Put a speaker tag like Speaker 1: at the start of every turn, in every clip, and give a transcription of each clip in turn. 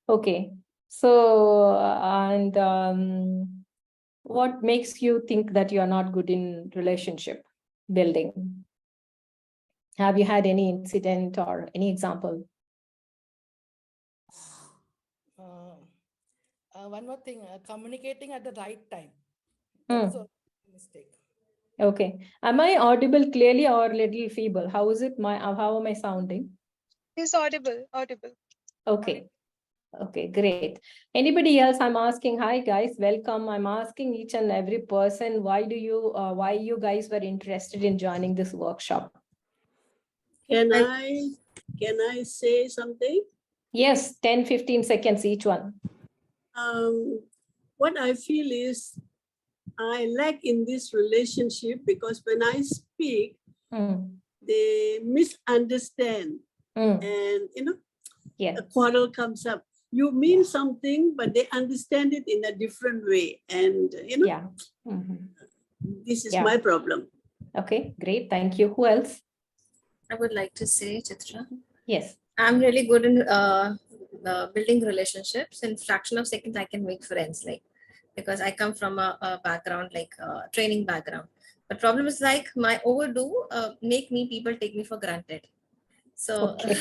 Speaker 1: Okay. So, and what makes you think that you are not good in relationship building? Have you had any incident or any example?
Speaker 2: One more thing, communicating at the right time. That is
Speaker 1: Hmm.
Speaker 2: also a mistake.
Speaker 1: Okay. Am I audible clearly or little feeble? How is it how am I sounding?
Speaker 3: It's audible, audible.
Speaker 1: Okay. Okay, great. Anybody else? I'm asking, hi guys, welcome. I'm asking each and every person, why you guys were interested in joining this workshop?
Speaker 4: Can I say something?
Speaker 1: Yes, 10, 15 seconds each one.
Speaker 4: What I feel is I lack in this relationship because when I speak, they misunderstand. And,
Speaker 1: Yeah.
Speaker 4: a quarrel comes up. You mean something, but they understand it in a different way. And,
Speaker 1: Yeah.
Speaker 4: This is
Speaker 1: Yeah.
Speaker 4: my problem.
Speaker 1: Okay, great. Thank you. Who else?
Speaker 5: I would like to say, Chitra.
Speaker 1: Yes.
Speaker 5: I'm really good in building relationships. In fraction of seconds, I can make friends. Like, because I come from a background like training background. But problem is like my overdo make me people take me for granted. So,
Speaker 1: okay.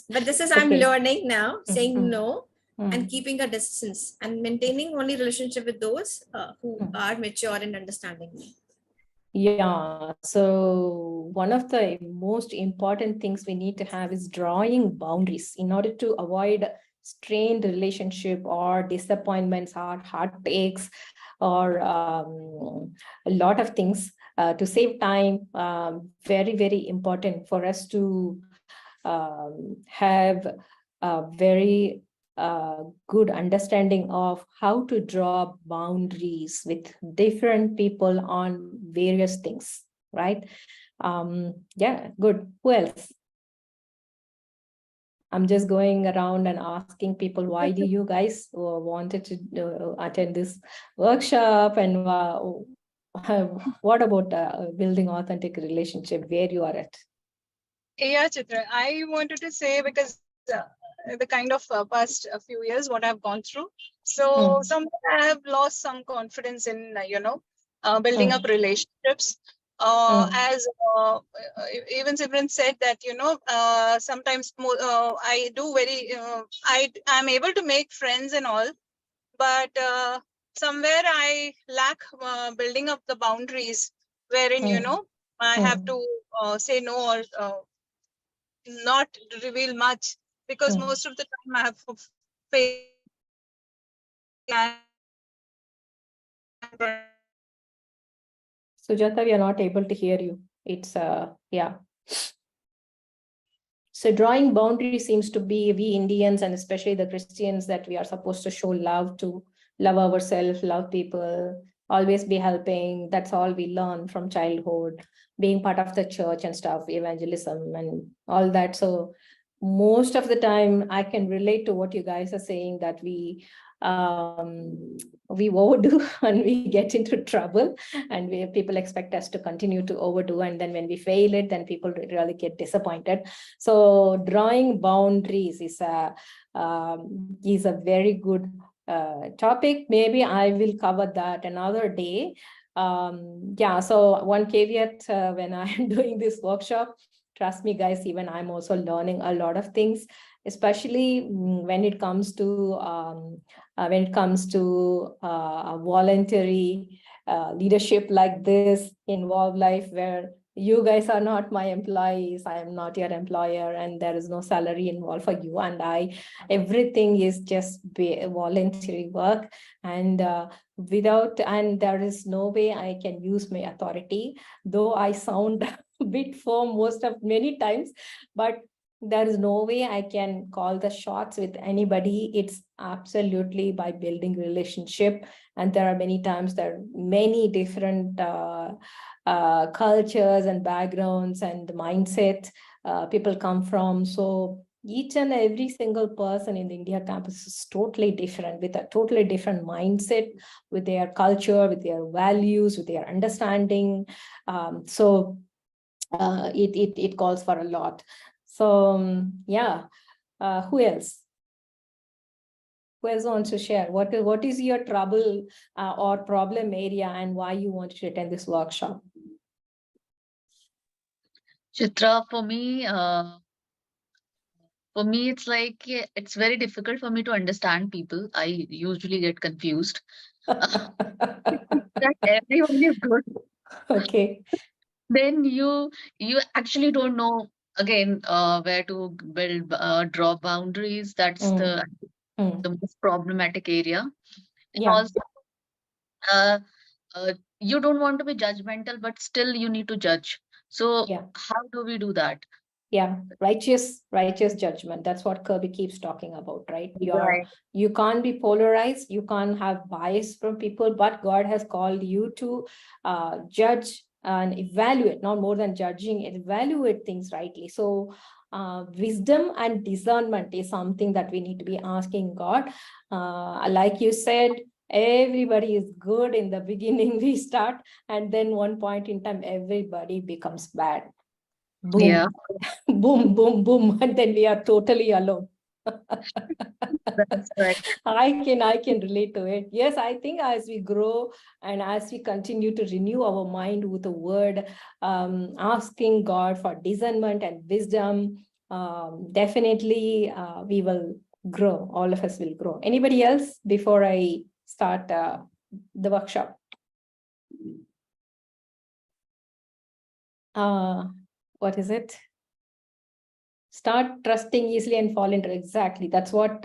Speaker 5: but this is I'm
Speaker 1: Okay.
Speaker 5: learning now, saying no
Speaker 1: Mm.
Speaker 5: and keeping a distance and maintaining only relationship with those who are mature and understanding me.
Speaker 1: Yeah, so one of the most important things we need to have is drawing boundaries in order to avoid strained relationship or disappointments or heartaches or a lot of things to save time. Very, very important for us to have a very good understanding of how to draw boundaries with different people on various things, right? Yeah, good. Who else? I'm just going around and asking people, why do you guys wanted to attend this workshop, and what about building authentic relationship, where you are at?
Speaker 3: Yeah, Chitra, I wanted to say because the kind of past few years what I've gone through. So somewhere I have lost some confidence in, building up relationships. As even Simran said that, sometimes I do I'm able to make friends and all, but somewhere I lack building up the boundaries wherein, I have to say no or not reveal much, because most of the time I have faced
Speaker 1: Sujata, we are not able to hear you. It's yeah. So drawing boundaries seems to be we Indians and especially the Christians that we are supposed to show love, to love ourselves, love people, always be helping. That's all we learn from childhood, being part of the church and stuff, evangelism and all that. So most of the time I can relate to what you guys are saying, that we overdo and we get into trouble, and people expect us to continue to overdo, and then when we fail it, then people really get disappointed. So drawing boundaries is a very good topic. Maybe I will cover that another day. Yeah, so one caveat when I'm doing this workshop, trust me guys, even I'm also learning a lot of things, especially when it comes to voluntary leadership like this, involved life, where you guys are not my employees, I am not your employer, and there is no salary involved for you and I. Everything is just voluntary work, and and there is no way I can use my authority, though I sound a bit firm many times, but there is no way I can call the shots with anybody. It's absolutely by building relationship. And there are many times there are many different cultures and backgrounds and mindset people come from. So each and every single person in the India campus is totally different, with a totally different mindset, with their culture, with their values, with their understanding. So it calls for a lot. So yeah, who else? Who else wants to share? What is your trouble or problem area and why you wanted to attend this workshop?
Speaker 6: Chitra, for me, it's like it's very difficult for me to understand people. I usually get confused. That everyone is good.
Speaker 1: Okay.
Speaker 6: Then you actually don't know again where to draw boundaries. That's the most problematic area. And
Speaker 1: Yeah.
Speaker 6: also, uh, you don't want to be judgmental, but still you need to judge. So
Speaker 1: Yeah.
Speaker 6: how do we do that?
Speaker 1: Yeah, righteous judgment. That's what Kirby keeps talking about, right?
Speaker 6: Right.
Speaker 1: You can't be polarized, you can't have bias from people, but God has called you to judge and evaluate, not more than judging, evaluate things rightly. So wisdom and discernment is something that we need to be asking God. Like you said, everybody is good in the beginning, we start, and then one point in time, everybody becomes bad. Boom.
Speaker 6: Yeah.
Speaker 1: Boom, boom, boom, and then we are totally alone.
Speaker 6: That's right.
Speaker 1: I can relate to it. Yes, I think as we grow and as we continue to renew our mind with the word, asking God for discernment and wisdom, definitely we will grow. All of us will grow. Anybody else before I start the workshop? What is it? Start trusting easily and fall into exactly. That's what,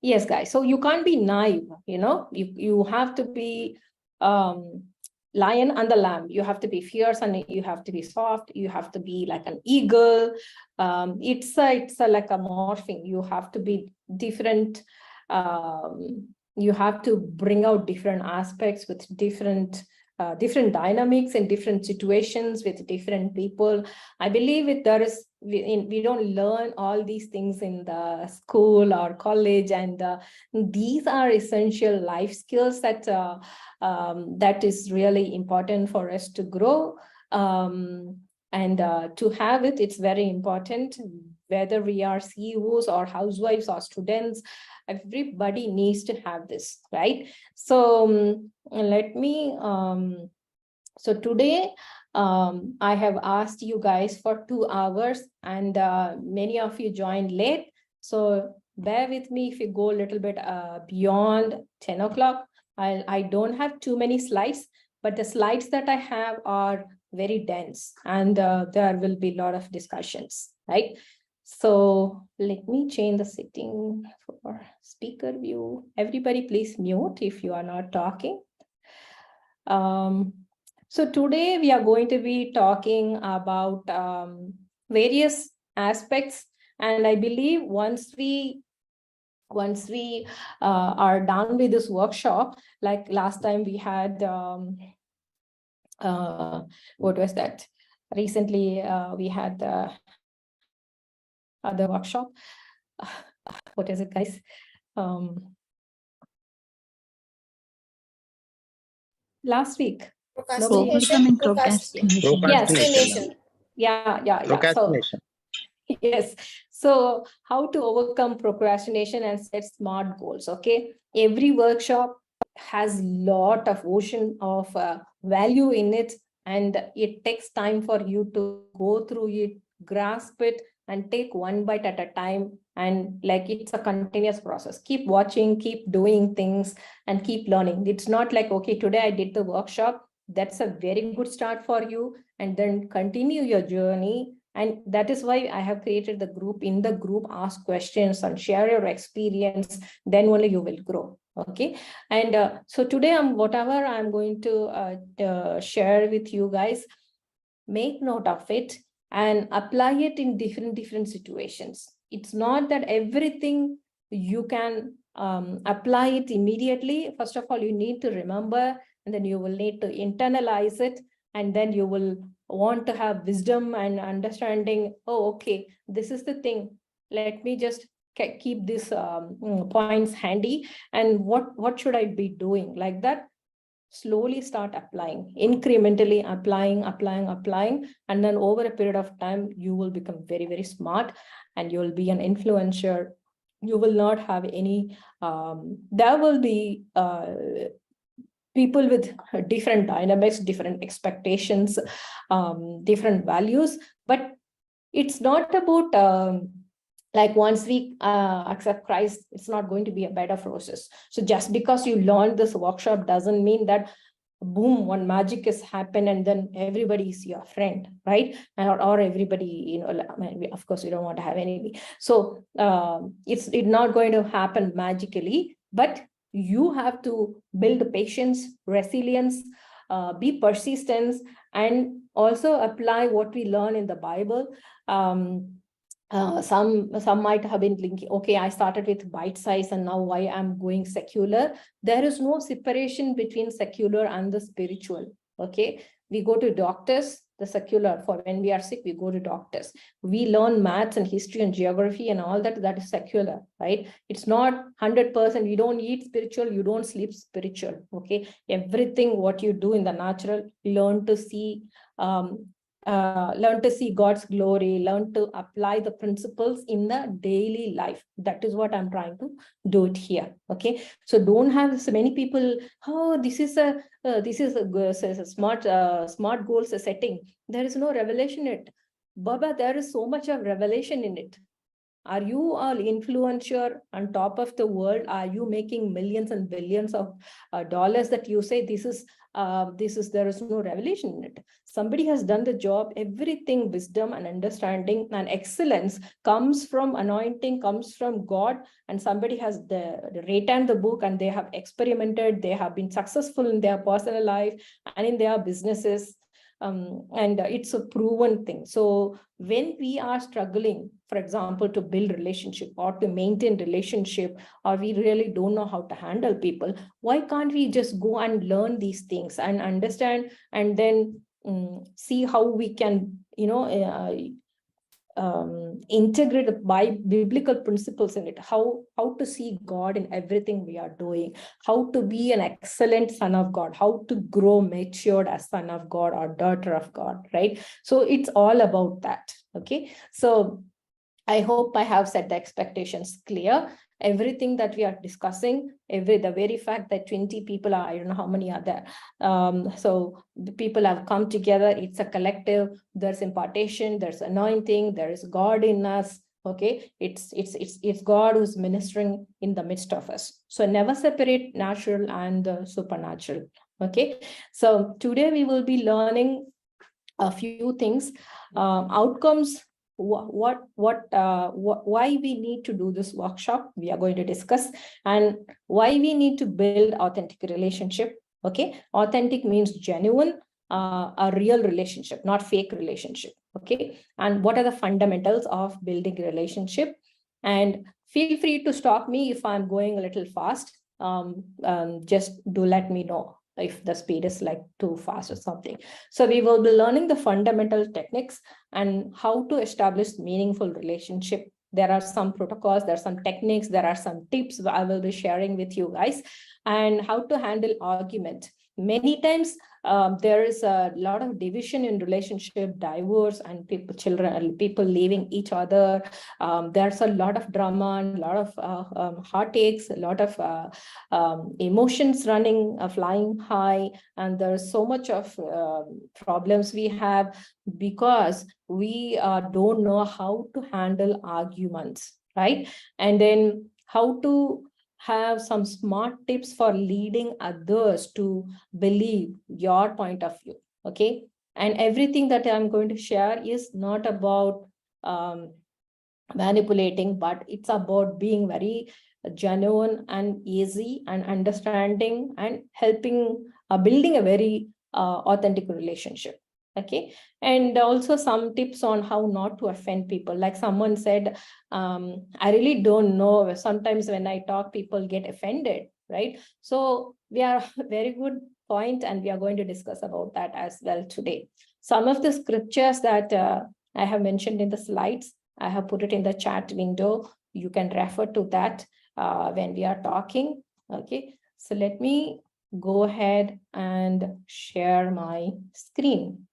Speaker 1: yes, guys. So you can't be naive, you have to be lion and the lamb. You have to be fierce and you have to be soft. You have to be like an eagle. It's a like a morphing. You have to be different. You have to bring out different aspects with different dynamics in different situations with different people. I believe we don't learn all these things in the school or college, and these are essential life skills that that is really important for us to grow. And to have it, it's very important, whether we are CEOs or housewives or students, everybody needs to have this, right? So let me, so today, I have asked you guys for 2 hours and many of you joined late. So bear with me if you go a little bit beyond 10 o'clock. I don't have too many slides, but the slides that I have are very dense and there will be a lot of discussions, right? So let me change the setting for speaker view. Everybody please mute if you are not talking. So today we are going to be talking about various aspects, and I believe once we are done with this workshop, like last time we had, what was that? Recently we had the other workshop. What is it, guys? Last week.
Speaker 5: Procrastination.
Speaker 1: Yes. Yeah.
Speaker 7: Procrastination.
Speaker 1: Yes. So how to overcome procrastination and set smart goals. Okay. Every workshop has a lot of ocean of value in it, and it takes time for you to go through it, grasp it, and take one bite at a time. And like it's a continuous process. Keep watching, keep doing things, and keep learning. It's not like, okay, today I did the workshop. That's a very good start for you, and then continue your journey. And that is why I have created the group. In the group, ask questions and share your experience. Then only you will grow. Okay. And so today, whatever I'm going to share with you guys, make note of it and apply it in different situations. It's not that everything you can apply it immediately. First of all, you need to remember, and then you will need to internalize it, and then you will want to have wisdom and understanding. Oh, okay, this is the thing. Let me just keep these points handy, and what should I be doing? Like that, slowly start applying, incrementally applying, and then over a period of time, you will become very, very smart, and you will be an influencer you will not have any, there will be people with different dynamics, different expectations, different values, but it's not about like once we accept Christ, it's not going to be a bed of roses. So just because you learned this workshop doesn't mean that boom, one magic has happened and then everybody is your friend, right? Or everybody, you know, I mean, of course we don't want to have any. So it's not going to happen magically, but you have to build patience, resilience, be persistent, and also apply what we learn in the Bible. Some might have been thinking, okay, I started with bite size and now why I'm going secular. There is no separation between secular and the spiritual. Okay, we go to doctors, the secular, for when we are sick, we go to doctors. We learn maths and history and geography and all that, that is secular, right? It's not 100%. You don't eat spiritual, you don't sleep spiritual. Okay, everything what you do in the natural, learn to see God's glory, learn to apply the principles in the daily life. That is what I'm trying to do it here. Okay, so don't have so many people, oh, this is a smart goals setting. There is no revelation in it. Baba, there is so much of revelation in it. Are you an influencer on top of the world? Are you making millions and billions of dollars that you say there is no revelation in it? Somebody has done the job. Everything, wisdom and understanding and excellence comes from anointing, comes from God. And somebody has written the book and they have experimented. They have been successful in their personal life and in their businesses. And it's a proven thing. So when we are struggling, for example, to build relationship or to maintain relationship, or we really don't know how to handle people, why can't we just go and learn these things and understand, and then see how we can, integrate the biblical principles in it, how to see God in everything we are doing, how to be an excellent son of God, how to grow matured as son of God or daughter of God, right? So it's all about that. Okay, so I hope I have set the expectations clear. Everything that we are discussing, the very fact that 20 people are, I don't know how many are there. So the people have come together. It's a collective. There's impartation. There's anointing. There is God in us. Okay, it's God who's ministering in the midst of us. So never separate natural and supernatural. Okay, so today we will be learning a few things, outcomes. Why we need to do this workshop, we are going to discuss, and why we need to build authentic relationship. Okay, authentic means genuine, a real relationship, not fake relationship. Okay, and what are the fundamentals of building a relationship? And feel free to stop me if I'm going a little fast. Just do let me know if the speed is like too fast or something. So we will be learning the fundamental techniques and how to establish meaningful relationship. There are some protocols, there are some techniques, there are some tips I will be sharing with you guys, and how to handle argument. Many times there is a lot of division in relationship, divorce, and people leaving each other. There's a lot of drama and a lot of heartaches, a lot of emotions running, flying high, and there's so much of problems we have because we don't know how to handle arguments, right? And then how to have some smart tips for leading others to believe your point of view. Okay, and everything that I'm going to share is not about manipulating, but it's about being very genuine and easy and understanding and helping building a very authentic relationship. Okay, and also some tips on how not to offend people. Like someone said, I really don't know, sometimes when I talk people get offended, right? So we are very good point, and we are going to discuss about that as well today. Some of the scriptures that I have mentioned in the slides, I have put it in the chat window. You can refer to that when we are talking. Okay, so let me go ahead and share my screen.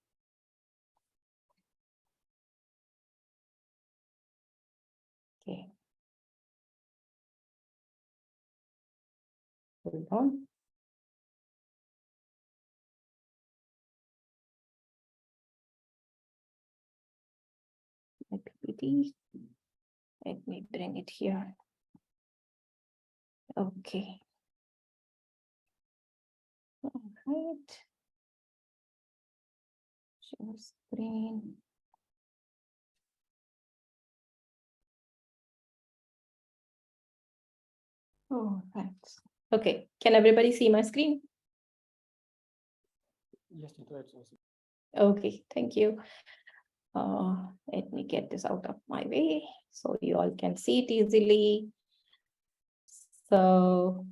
Speaker 1: Okay. Hold on. My PPT. Let me bring it here. Okay. All right. Share screen. Oh, thanks. Okay. Can everybody see my screen?
Speaker 7: Yes, Chitra, it's awesome.
Speaker 1: Okay, thank you. Let me get this out of my way so you all can see it easily. So,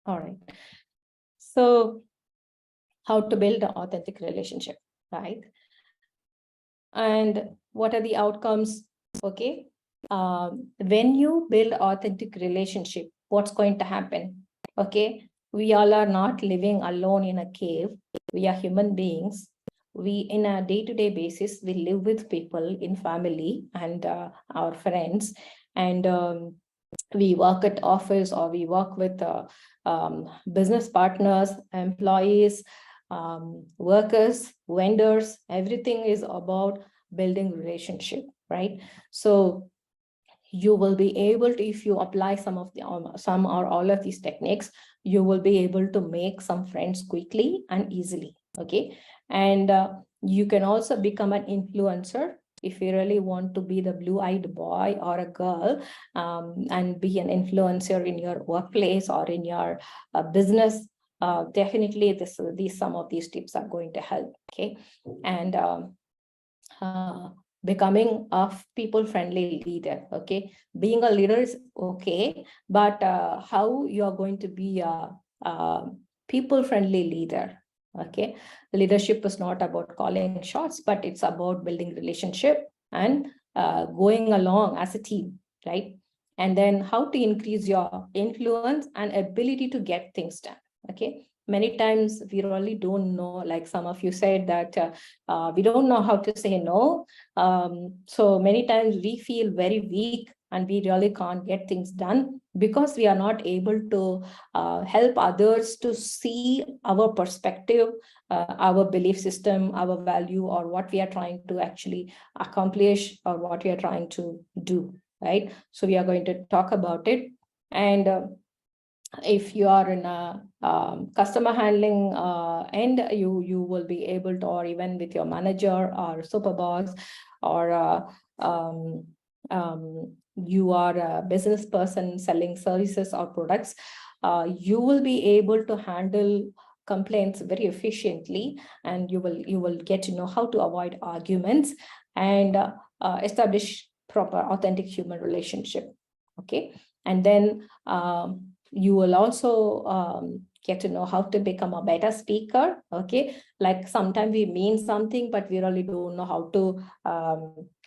Speaker 1: all right. So, how to build an authentic relationship, right? And what are the outcomes? Okay. When you build authentic relationship, what's going to happen? Okay. We all are not living alone in a cave. We are human beings. We, in a day-to-day basis, we live with people in family and our friends, and we work at office, or we work with business partners, employees, workers, vendors. Everything is about building relationship, right? So you will be able to, if you apply some or all of these techniques, you will be able to make some friends quickly and easily. Okay. And you can also become an influencer if you really want to be the blue-eyed boy or a girl, and be an influencer in your workplace or in your business. Definitely some of these tips are going to help. Okay. And becoming a people-friendly leader. Okay, being a leader is okay, but how you are going to be a people-friendly leader? Okay, leadership is not about calling shots, but it's about building relationship and going along as a team, right? And then how to increase your influence and ability to get things done. Okay, many times we really don't know, like some of you said that we don't know how to say no. So many times we feel very weak and we really can't get things done because we are not able to help others to see our perspective, our belief system, our value, or what we are trying to actually accomplish, or what we are trying to do, right? So we are going to talk about it. And if you are in a customer handling end, you will be able to, or even with your manager or super boss, or you are a business person selling services or products, you will be able to handle complaints very efficiently, and you will get to know how to avoid arguments and establish proper authentic human relationship. Okay, and then you will also get to know how to become a better speaker. Okay, like sometimes we mean something, but we really don't know how to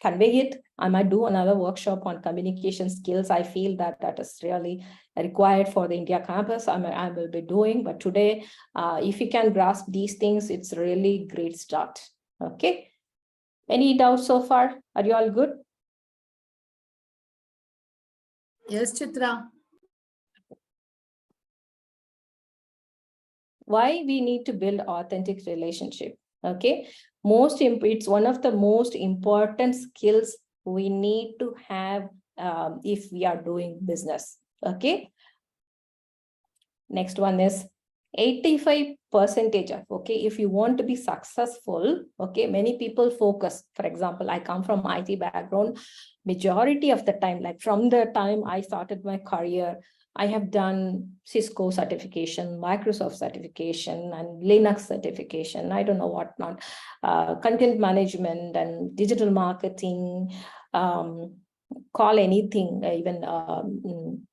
Speaker 1: convey it. I might do another workshop on communication skills. I feel that is really required for the India campus. I will be doing, but today, if you can grasp these things, it's really great start. Okay, any doubts so far? Are you all good?
Speaker 4: Yes, Chitra.
Speaker 1: Why we need to build authentic relationship? Okay, it's one of the most important skills we need to have if we are doing business. Okay, next one is 85% of, okay, if you want to be successful, okay, many people focus. For example, I come from IT background. Majority of the time, like from the time I started my career, I have done Cisco certification, Microsoft certification, and Linux certification. I don't know what not, content management and digital marketing, call anything, even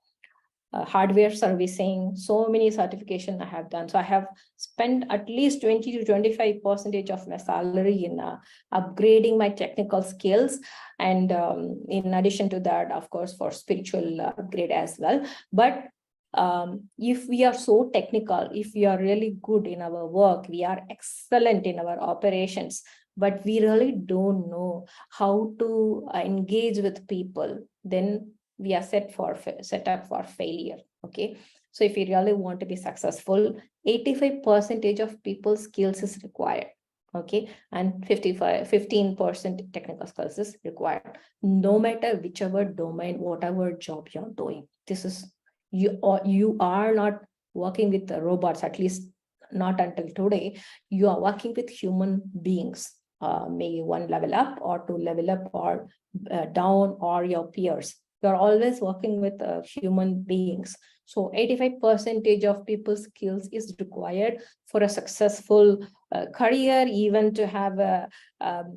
Speaker 1: hardware servicing. So many certification I have done. So I have spent at least 20 to 25% of my salary in upgrading my technical skills. And in addition to that, of course, for spiritual upgrade as well. But if we are so technical, if we are really good in our work, we are excellent in our operations, but we really don't know how to engage with people, then we are set up for failure. Okay, so if you really want to be successful, 85% of people's skills is required. Okay, and 15% technical skills is required, no matter whichever domain, whatever job you're doing. This is, you are not working with the robots, at least not until today. You are working with human beings, maybe one level up or two level up or down, or your peers. You're always working with human beings. So 85% of people's skills is required for a successful career, even to have a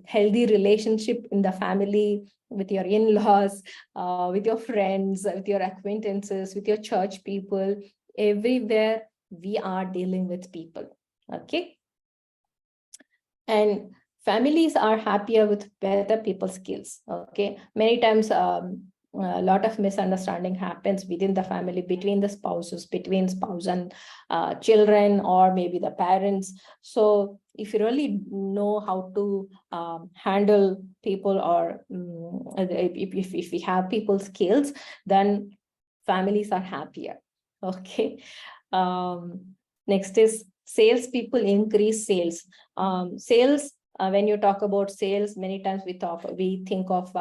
Speaker 1: healthy relationship in the family, with your in-laws, with your friends, with your acquaintances, with your church people. Everywhere we are dealing with people. Okay. And families are happier with better people skills. Okay, many times a lot of misunderstanding happens within the family, between the spouses, between spouse and children, or maybe the parents. So if you really know how to handle people, or if we have people skills, then families are happier. Okay. Next is sales people increase sales. Sales, when you talk about sales, many times we think of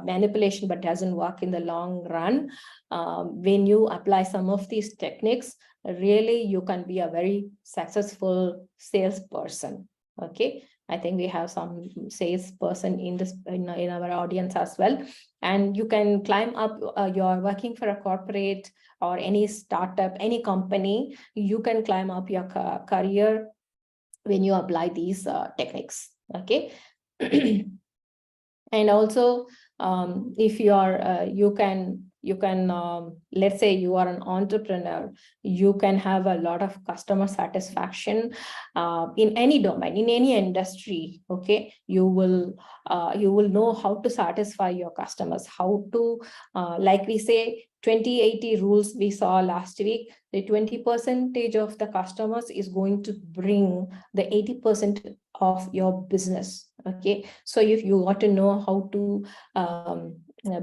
Speaker 1: manipulation, but doesn't work in the long run. When you apply some of these techniques, really you can be a very successful salesperson. Okay, I think we have some salesperson in our audience as well. And you can climb up. You're working for a corporate or any startup, any company, you can climb up your career when you apply these techniques. Okay. And also, if you are, you can, let's say you are an entrepreneur, you can have a lot of customer satisfaction in any domain, in any industry. Okay, you will know how to satisfy your customers, how to, like we say, 20-80 rules we saw last week. The 20% of the customers is going to bring the 80% of your business. Okay, so if you want to know how to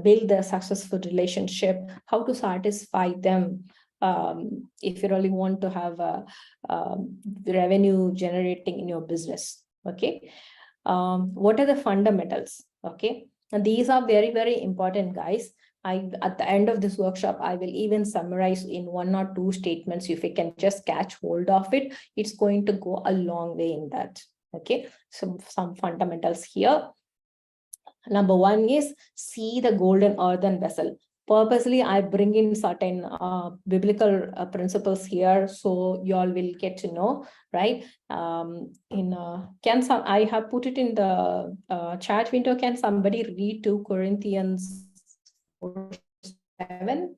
Speaker 1: build a successful relationship, how to satisfy them, if you really want to have a revenue generating in your business. Okay, what are the fundamentals? Okay, and these are very, very important, guys. At the end of this workshop, I will even summarize in 1 or 2 statements. If you can just catch hold of it, it's going to go a long way in that. Okay, so some fundamentals here. Number 1 is see the golden earthen vessel. Purposely, I bring in certain biblical principles here, so you all will get to know, right? I have put it in the chat window. Can somebody read 2 Corinthians 4:7?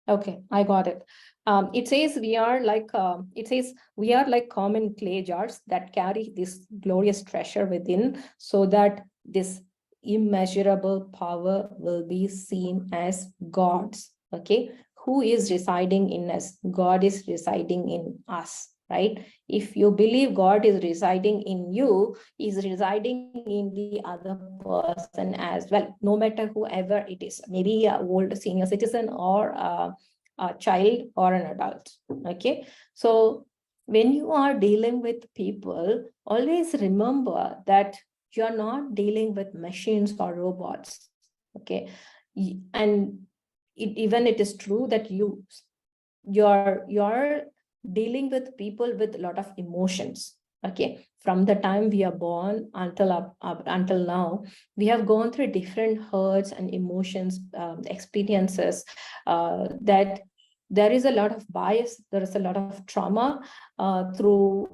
Speaker 1: Okay, I got it. It says we are like common clay jars that carry this glorious treasure within, so that this immeasurable power will be seen as God's. Okay, who is residing in us? God is residing in us, right? If you believe God is residing in you, is residing in the other person as well, no matter whoever it is, maybe an old senior citizen or a child or an adult. Okay, so when you are dealing with people, always remember that you're not dealing with machines or robots. Okay, and even it is true that you're dealing with people with a lot of emotions. Okay, from the time we are born until now, we have gone through different hurts and emotions, experiences, that there is a lot of bias, there is a lot of trauma through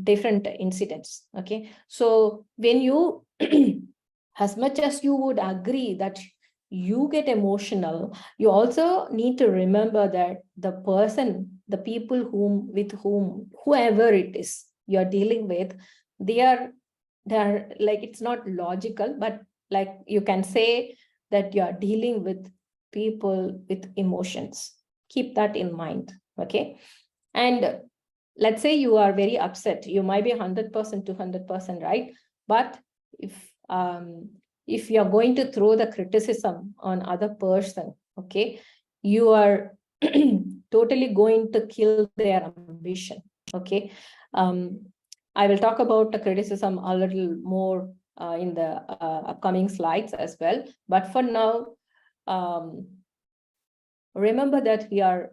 Speaker 1: different incidents. Okay, so when you as much as you would agree that you get emotional, you also need to remember that the people whoever it is you're dealing with, they're like, it's not logical, but like you can say that you're dealing with people with emotions. Keep that in mind. Okay, and let's say you are very upset, you might be 100%, 200%, right? But if you're going to throw the criticism on other person, okay, you are totally going to kill their ambition, okay. I will talk about the criticism a little more in the upcoming slides as well. But for now, remember that we are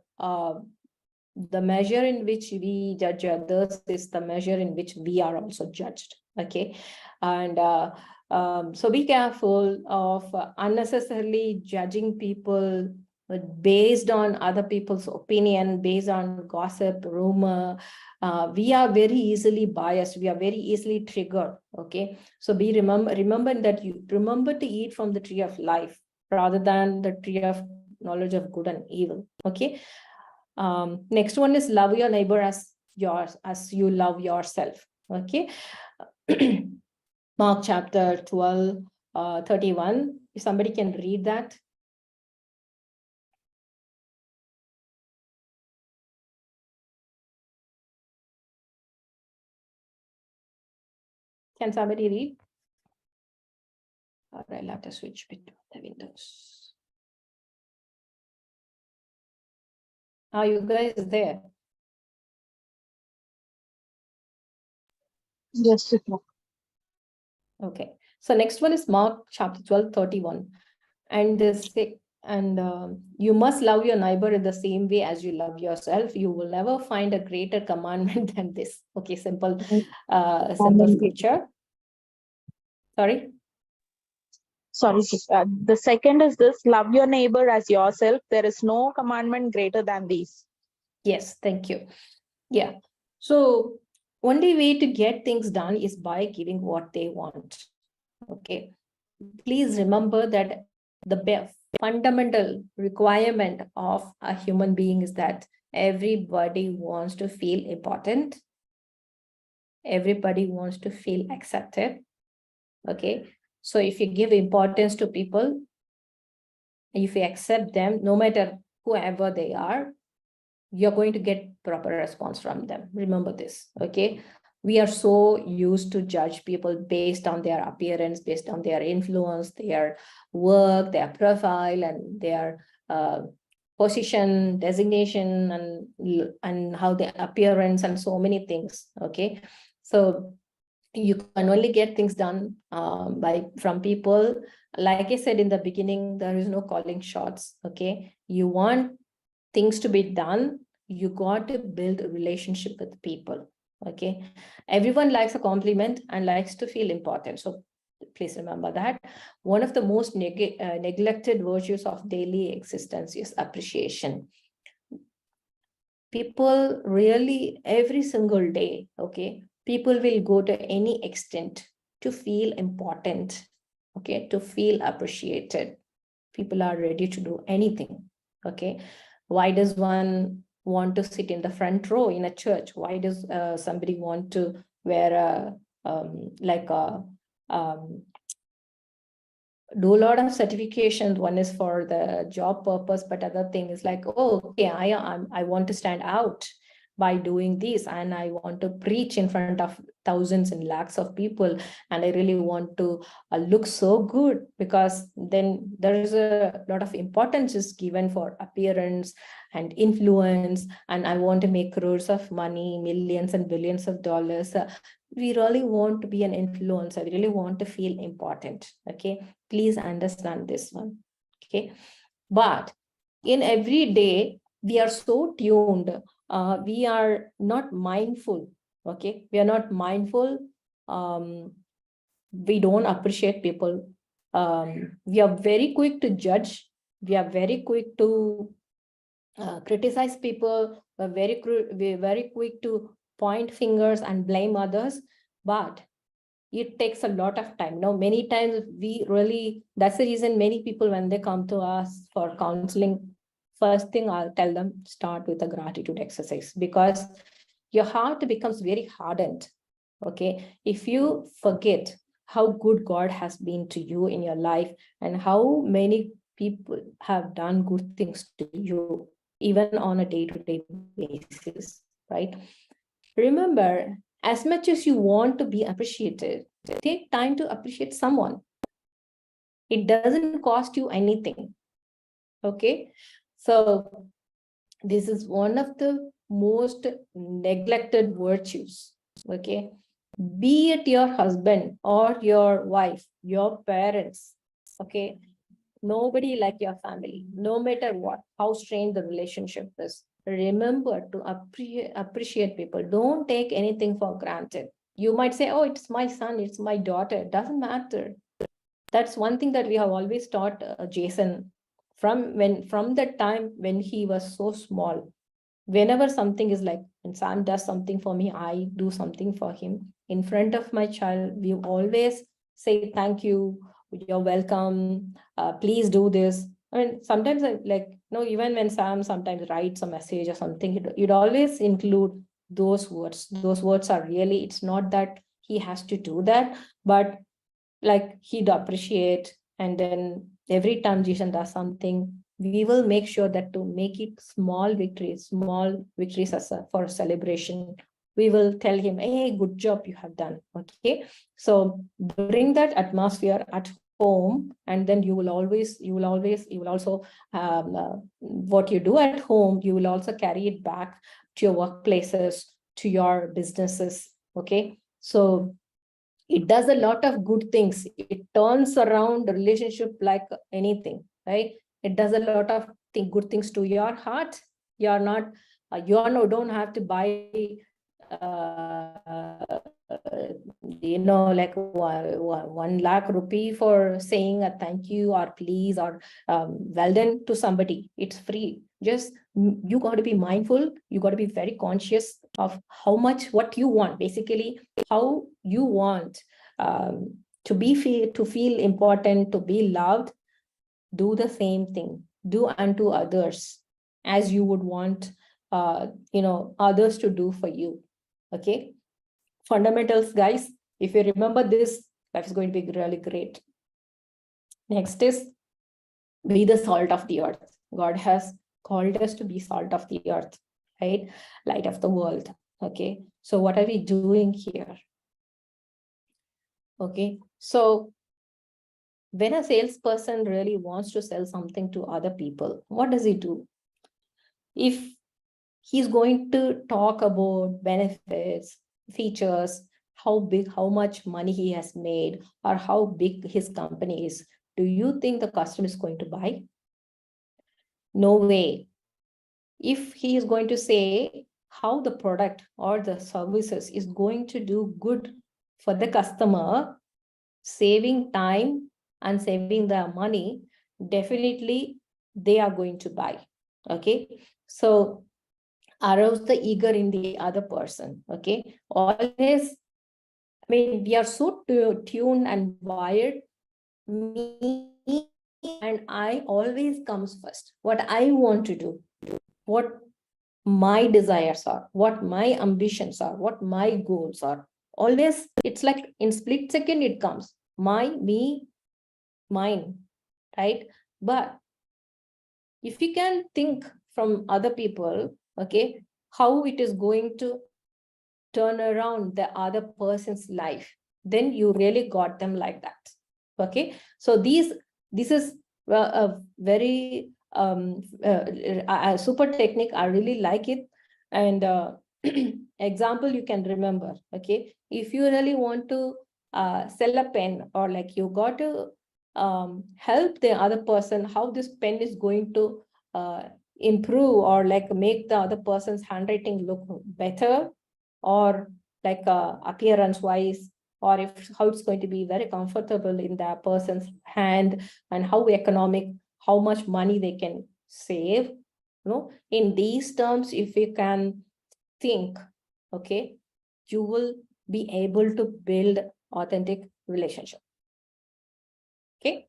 Speaker 1: the measure in which we judge others is the measure in which we are also judged, okay. And so be careful of unnecessarily judging people based on other people's opinion, based on gossip, rumor. We are very easily biased, we are very easily triggered, okay. So remember that you remember to eat from the tree of life rather than the tree of knowledge of good and evil, okay. Next one is love your neighbor as you love yourself, okay. Mark chapter 12, 31. If somebody can read that. Can somebody read? Or I'll have to switch between the windows. Are you guys there?
Speaker 7: Yes, Chitra.
Speaker 1: Okay. So next one is Mark chapter 12, 31. And this, and you must love your neighbor in the same way as you love yourself. You will never find a greater commandment than this. Okay, simple scripture. Sorry.
Speaker 7: Sorry, Chitra. The second is this: love your neighbor as yourself. There is no commandment greater than these.
Speaker 1: Yes, thank you. Yeah. So only way to get things done is by giving what they want. Okay. Please remember that the fundamental requirement of a human being is that everybody wants to feel important. Everybody wants to feel accepted. Okay. So if you give importance to people, if you accept them, no matter whoever they are, you're going to get proper response from them. Remember this, okay? We are so used to judge people based on their appearance, based on their influence, their work, their profile, and their position, designation, and how their appearance, and so many things, okay? So you can only get things done from people. Like I said in the beginning, there is no calling shots, okay? You want things to be done, you got to build a relationship with people, okay? Everyone likes a compliment and likes to feel important. So please remember that. One of the most neglected virtues of daily existence is appreciation. People really, every single day, okay, people will go to any extent to feel important, okay, to feel appreciated. People are ready to do anything, okay? Why does one want to sit in the front row in a church? Why does somebody want to wear do a lot of certifications? One is for the job purpose, but other thing is like, oh, okay, I want to stand out by doing this, and I want to preach in front of thousands and lakhs of people, and I really want to look so good, because then there is a lot of importance is given for appearance and influence, and I want to make crores of money, millions and billions of dollars. We really want to be an influencer. We really want to feel important, okay? Please understand this one, okay? But in every day, we are so tuned. We are not mindful, okay? We are not mindful. We don't appreciate people. We are very quick to judge. We are very quick to criticize people. We're very quick to point fingers and blame others. But it takes a lot of time. Now, many times that's the reason many people, when they come to us for counseling, first thing I'll tell them, start with a gratitude exercise, because your heart becomes very hardened, okay? If you forget how good God has been to you in your life, and how many people have done good things to you, even on a day-to-day basis, right? Remember, as much as you want to be appreciated, take time to appreciate someone. It doesn't cost you anything. Okay. So this is one of the most neglected virtues. Okay. Be it your husband or your wife, your parents. Okay. Nobody like your family, no matter what, how strained the relationship is. Remember to appreciate people. Don't take anything for granted. You might say, oh, it's my son, it's my daughter. It doesn't matter. That's one thing that we have always taught Jason from the time when he was so small. Whenever something is like, when Sam does something for me, I do something for him. In front of my child, we always say, thank you, you're welcome, please do this. I mean, sometimes even when Sam sometimes writes a message or something, you'd always include those words. Those words are really, it's not that he has to do that, but like he'd appreciate. And then every time Jason does something, we will make sure that to make it small victories as for a celebration. We will tell him, hey, good job you have done. Okay. So bring that atmosphere at home, and then you will also what you do at home, you will also carry it back to your workplaces, to your businesses. Okay. So it does a lot of good things. It turns around the relationship like anything, right? It does a lot of good things to your heart. You're not, don't have to buy, like 1 lakh rupee for saying a thank you or please or well done to somebody. It's free. Just you got to be mindful. You got to be very conscious of what you want, basically how you want to feel important, to be loved. Do the same thing. Do unto others as you would want others to do for you. Okay. Fundamentals, guys. If you remember this, life is going to be really great. Next is be the salt of the earth. God has called us to be salt of the earth, right? Light of the world. Okay. So what are we doing here? Okay. So when a salesperson really wants to sell something to other people, what does he do? If he's going to talk about benefits, features, how much money he has made, or how big his company is, do you think the customer is going to buy? No way. If he is going to say how the product or the services is going to do good for the customer, saving time and saving their money, definitely they are going to buy. Okay. So arouse the eager in the other person. Okay. Always, we are so tuned and wired. Me and I always comes first. What I want to do, what my desires are, what my ambitions are, what my goals are. Always, it's like in split second it comes. Me, mine, right? But if you can think from other people, okay, how it is going to turn around the other person's life, then you really got them like that. Okay. So this is a very a super technique. I really like it. And example you can remember. Okay. If you really want to sell a pen, or like you got to help the other person, how this pen is going to improve or like make the other person's handwriting look better, or like appearance wise, or if how it's going to be very comfortable in that person's hand, and how economic, how much money they can save. In these terms, if you can think, okay, you will be able to build authentic relationship. Okay.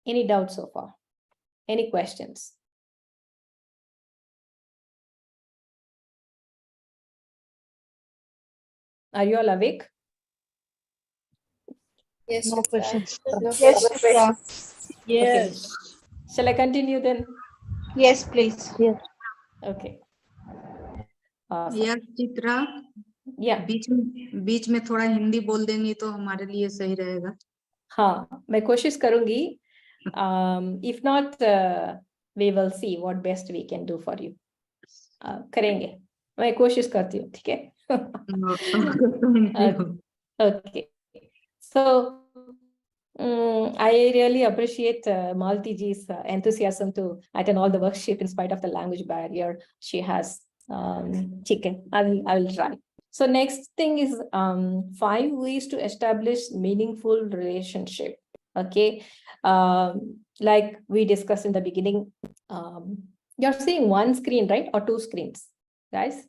Speaker 1: Any doubts so far? Any questions? Are you all awake?
Speaker 5: Yes.
Speaker 2: No questions.
Speaker 8: Yes, Chitra.
Speaker 4: Yes.
Speaker 1: Okay. Shall I continue then?
Speaker 8: Yes, please.
Speaker 2: Yes.
Speaker 1: Okay. Awesome.
Speaker 9: Yes, Chitra.
Speaker 1: Yeah.
Speaker 8: बीच में थोड़ा हिंदी बोल देंगी तो हमारे लिए सही रहेगा.
Speaker 1: हाँ, मैं कोशिश करूंगी. If not, we will see what best we can do for you. करेंगे. मैं कोशिश करती हूँ, ठीक है? Okay. So, I really appreciate Malti ji's enthusiasm to attend all the workshop in spite of the language barrier she has. Chicken. I will try. So next thing is 5 ways to establish meaningful relationship. Okay, like we discussed in the beginning, you're seeing one screen, right? Or 2 screens, guys?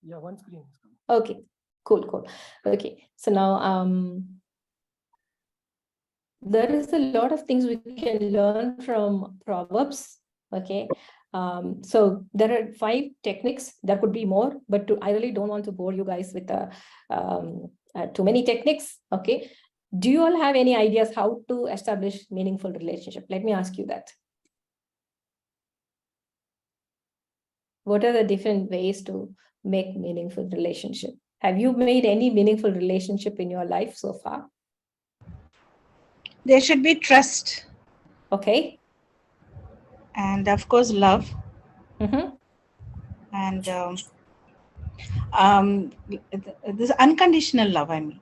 Speaker 9: Yeah, one screen.
Speaker 1: Okay, cool. Okay, so now there is a lot of things we can learn from Proverbs. Okay, so there are 5 techniques. There could be more, but I really don't want to bore you guys with too many techniques. Okay, do you all have any ideas how to establish meaningful relationship? Let me ask you that. What are the different ways to make meaningful relationship? Have you made any meaningful relationship in your life so far?
Speaker 10: There should be trust.
Speaker 1: Okay.
Speaker 10: And of course, love. And this unconditional love, I mean.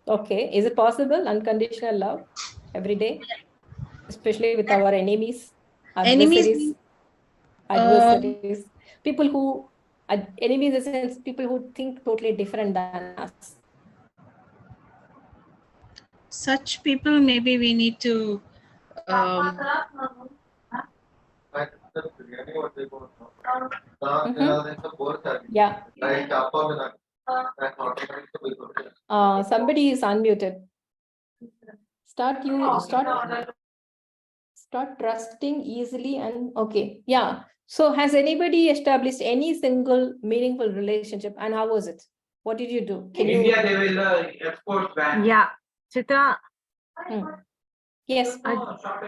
Speaker 1: Okay. Is it possible, unconditional love every day? Especially with our enemies, adversaries, people who, enemies in the sense, people who think totally different than us.
Speaker 10: Such people, maybe we need to
Speaker 1: Yeah. Somebody is unmuted. Start trusting easily and okay. Yeah. So has anybody established any single meaningful relationship and how was it? What did you do?
Speaker 11: In India, they will export ban.
Speaker 12: Yeah, Chitra.
Speaker 1: Yes.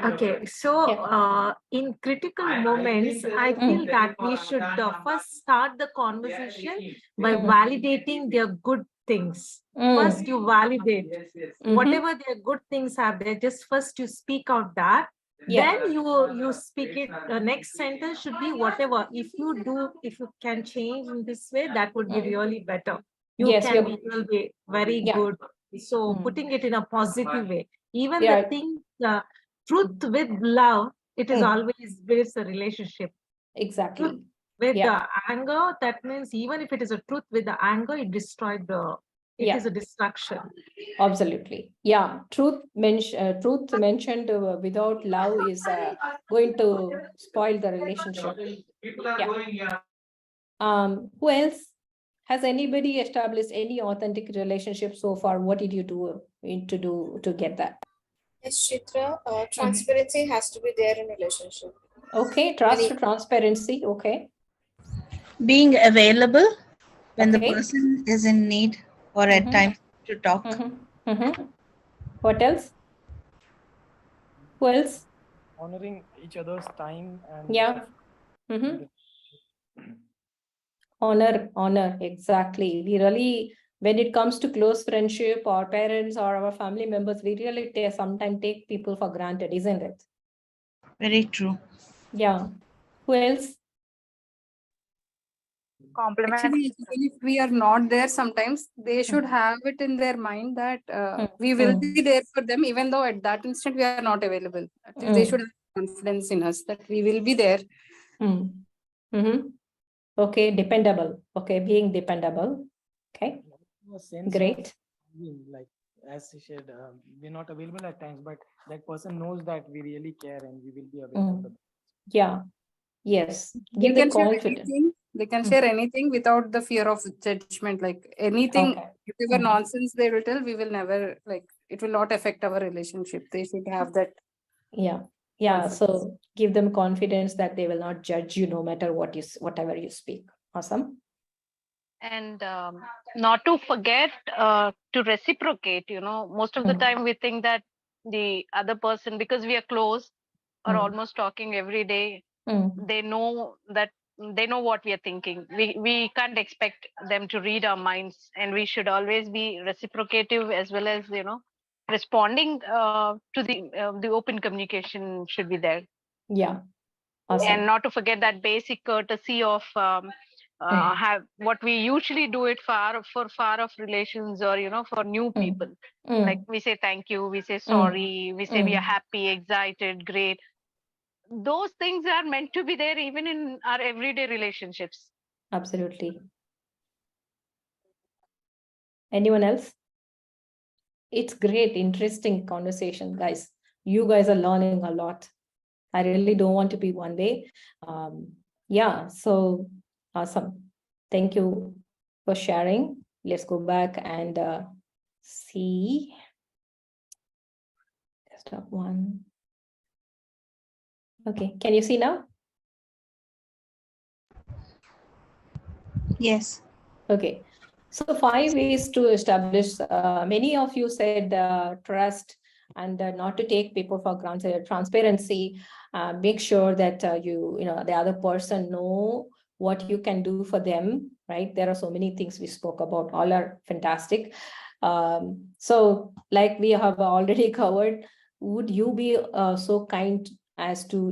Speaker 12: Okay, so in critical moments, I feel that we should first start the conversation by validating their good things. First, you validate whatever their good things are there. Just first you speak out that. Then you speak it. The next sentence should be whatever. If you can change in this way, that would be really better. You will be very good. So putting it in a positive way. Even the thing, truth with love, it is always builds a relationship.
Speaker 1: Exactly.
Speaker 12: Truth with the anger, that means even if it is a truth with the anger, it destroyed the. It is a destruction.
Speaker 1: Absolutely. Yeah. Truth mentioned without love is going to spoil the relationship. Who else? Has anybody established any authentic relationship so far? What did you do to get that?
Speaker 5: Yes, Chitra, transparency has to be there in a relationship.
Speaker 1: Okay, transparency. Okay.
Speaker 10: Being available when the person is in need or at times to talk.
Speaker 1: What else? Who else?
Speaker 9: Honoring each other's time and
Speaker 1: Honor, exactly. We really, when it comes to close friendship or parents or our family members, we really sometimes take people for granted, isn't it?
Speaker 10: Very true.
Speaker 1: Yeah. Who else?
Speaker 13: Compliment. Actually, even if we are not there, sometimes they should have it in their mind that we will be there for them, even though at that instant we are not available. At least they should have confidence in us that we will be there.
Speaker 1: Okay, dependable. Okay, being dependable. Okay, great.
Speaker 9: Like as she said, we're not available at times, but that person knows that we really care and we will be available.
Speaker 1: Yeah. Yes. Give the confidence.
Speaker 13: They can share anything without the fear of judgment. Like anything, whatever nonsense they will tell, we will never, like, it will not affect our relationship. They should have that.
Speaker 1: Yeah. So give them confidence that they will not judge you no matter whatever you speak. Awesome.
Speaker 14: And not to forget to reciprocate. Most of the time we think that the other person, because we are close or almost talking every day, they know that they know what we are thinking. We can't expect them to read our minds, and we should always be reciprocative as well as, responding to the open communication should be there.
Speaker 1: Yeah. Awesome.
Speaker 14: And not to forget that basic courtesy of have what we usually do it for far off relations, or for new people. Like we say thank you, we say sorry, we say we are happy, excited, great. Those things are meant to be there even in our everyday relationships.
Speaker 1: Absolutely. Anyone else? It's great, interesting conversation, guys. You guys are learning a lot. I really don't want to be one way. Yeah, so awesome. Thank you for sharing. Let's go back and see. Desktop one. Okay, can you see now?
Speaker 10: Yes.
Speaker 1: Okay, so 5 ways to establish, many of you said trust and not to take people for granted, transparency, make sure that the other person know what you can do for them, right? There are so many things we spoke about, all are fantastic. So like we have already covered, would you be so kind as to,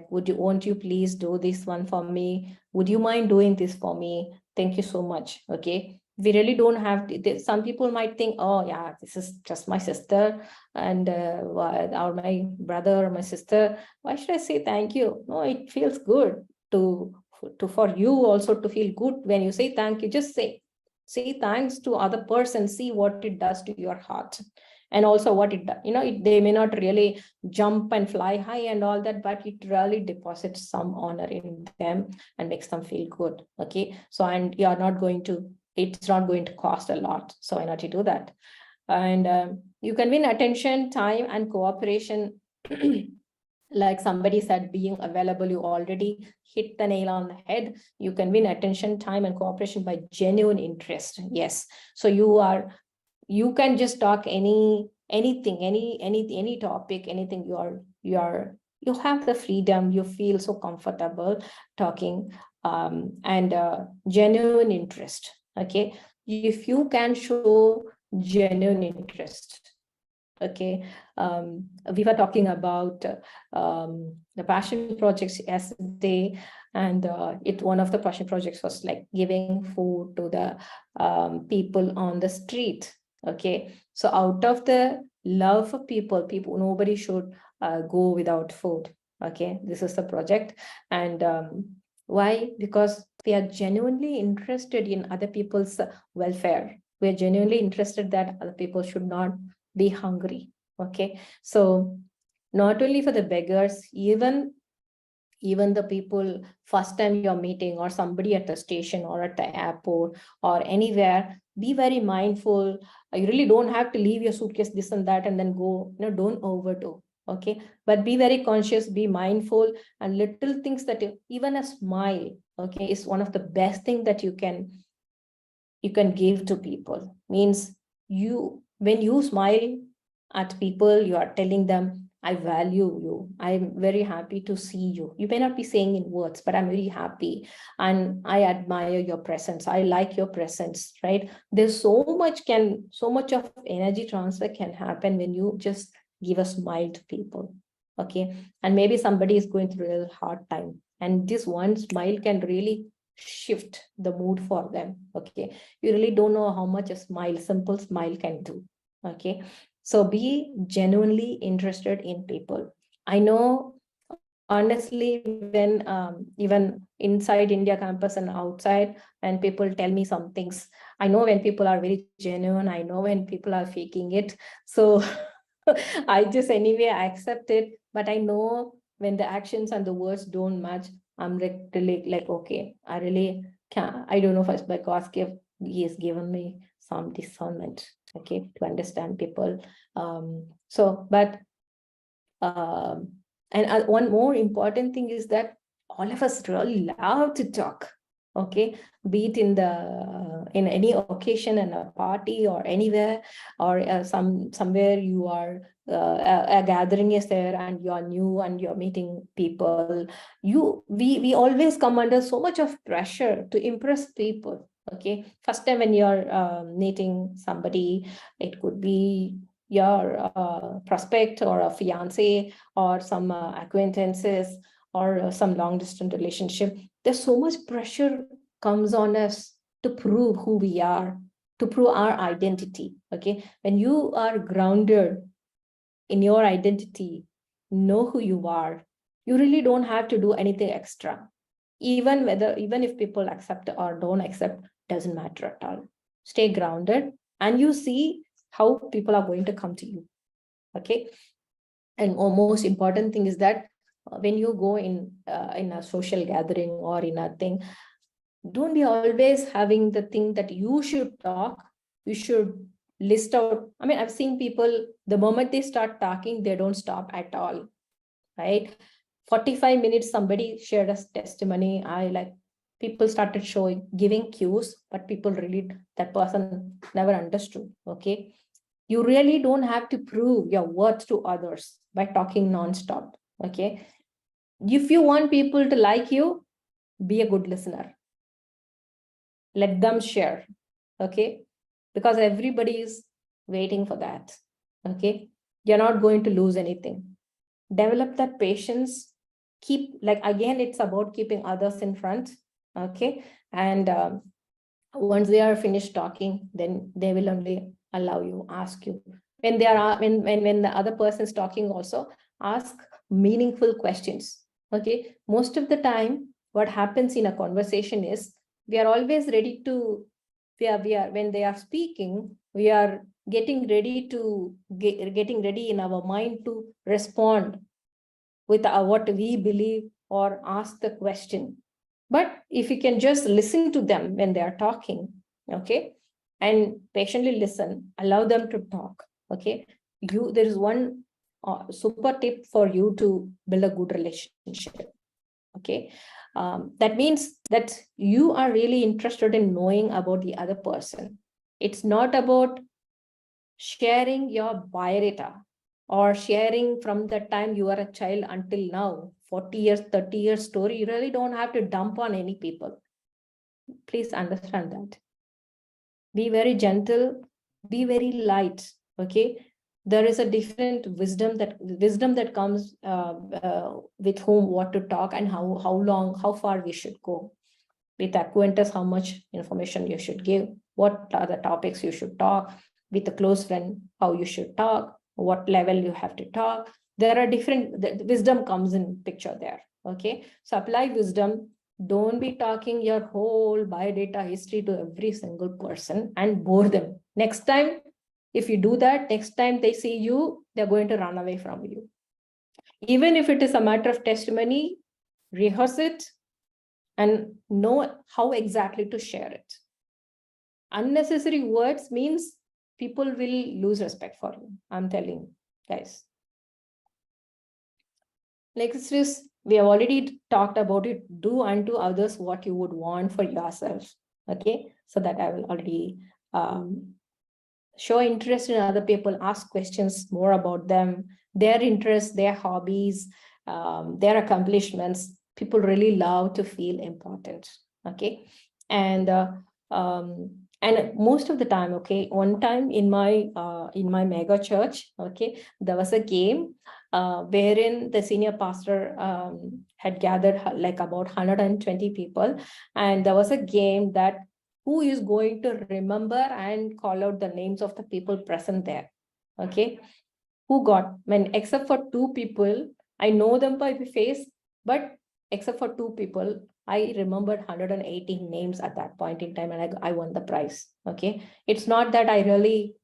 Speaker 1: won't you please do this one for me? Would you mind doing this for me? Thank you so much. Okay. We really don't have to, some people might think, oh yeah, this is just my sister and or my brother or my sister. Why should I say thank you? No, it feels good for you also to feel good when you say thank you. Just say thanks to other person, see what it does to your heart. And also what it does, they may not really jump and fly high and all that, but it really deposits some honor in them and makes them feel good. Okay. So, and you're not going to, it's not going to cost a lot. So why not you do that? And you can win attention, time, and cooperation. Like somebody said, being available, you already hit the nail on the head. You can win attention, time, and cooperation by genuine interest. Yes. So you can just talk anything, any topic, anything you have the freedom, you feel so comfortable talking, and genuine interest. Okay. If you can show genuine interest. Okay. We were talking about the passion projects yesterday, and one of the passion projects was like giving food to the people on the street. Okay, so out of the love for people, nobody should go without food. Okay, this is the project. And why? Because we are genuinely interested in other people's welfare. We are genuinely interested that other people should not be hungry. Okay, so not only for the beggars, even the people first time you're meeting, or somebody at the station or at the airport or anywhere, be very mindful. You really don't have to leave your suitcase, this and that, and then go, don't overdo. Okay, but be very conscious, be mindful, and little things that even a smile, okay, is one of the best thing that you can give to people. Means when you smile at people, you are telling them, I value you. I'm very happy to see you. You may not be saying in words, but I'm very happy. And I admire your presence. I like your presence, right? There's so much of energy transfer can happen when you just give a smile to people. Okay. And maybe somebody is going through a hard time, and this one smile can really shift the mood for them. Okay. You really don't know how much a simple smile can do. Okay. So be genuinely interested in people. I know, honestly, when even inside India campus and outside, when people tell me some things, I know when people are very genuine. I know when people are faking it. So I just anyway accept it. But I know when the actions and the words don't match, I'm really like, okay, I really can't. I don't know if by God's gift, He has given me some discernment, okay, to understand people. And one more important thing is that all of us really love to talk. Okay, be it in the in any occasion, in a party or anywhere, or somewhere you are, a gathering is there and you're new and you're meeting people, we always come under so much of pressure to impress people. Okay, first time when you're meeting somebody, it could be your prospect or a fiance or some acquaintances or some long distance relationship. There's so much pressure comes on us to prove who we are, to prove our identity. Okay, when you are grounded in your identity, know who you are, you really don't have to do anything extra. Even if people accept or don't accept, doesn't matter at all. Stay grounded and you see how people are going to come to you. Okay, and most important thing is that when you go in a social gathering or in a thing, don't be always having the thing that you should talk. You should list out. I mean, I've seen people, the moment they start talking, they don't stop at all, right? 45 minutes, somebody shared a testimony. People started giving cues, but people really, that person never understood. Okay, you really don't have to prove your worth to others by talking nonstop. Okay, if you want people to like you, be a good listener. Let them share. Okay, because everybody is waiting for that. Okay, you're not going to lose anything. Develop that patience. Again, it's about keeping others in front. Okay, and once they are finished talking, then they will only allow you, ask you. When the other person is talking, also ask meaningful questions. Okay, most of the time what happens in a conversation is we are always ready to, when they are speaking, we are getting ready in our mind to respond with what we believe or ask the question. But if you can just listen to them when they are talking, okay, and patiently listen, allow them to talk. Okay, there is one super tip for you to build a good relationship. Okay, that means that you are really interested in knowing about the other person. It's not about sharing your biodata or sharing from the time you are a child until now, 40 years, 30 years story. You really don't have to dump on any people. Please understand that. Be very gentle, be very light. Okay, there is a different wisdom that comes with whom what to talk and how far we should go. With acquaintance, how much information you should give, what are the topics you should talk. With a close friend, how you should talk, what level you have to talk. There are the wisdom comes in picture there. Okay, so apply wisdom. Don't be talking your whole biodata history to every single person and bore them. Next time, if you do that, next time they see you, they're going to run away from you. Even if it is a matter of testimony, rehearse it and know how exactly to share it. Unnecessary words means people will lose respect for you. I'm telling you, guys. Next is, we have already talked about it. Do unto others what you would want for yourself. Okay, so that I will already show interest in other people, ask questions more about them, their interests, their hobbies, their accomplishments. People really love to feel important. Okay, and most of the time, okay, one time in my mega church, okay, there was a game wherein the senior pastor had gathered like about 120 people, and there was a game that who is going to remember and call out the names of the people present there. Okay, except for two people, I know them by face, but except for two people, I remembered 118 names at that point in time, and I won the prize. Okay, it's not that I really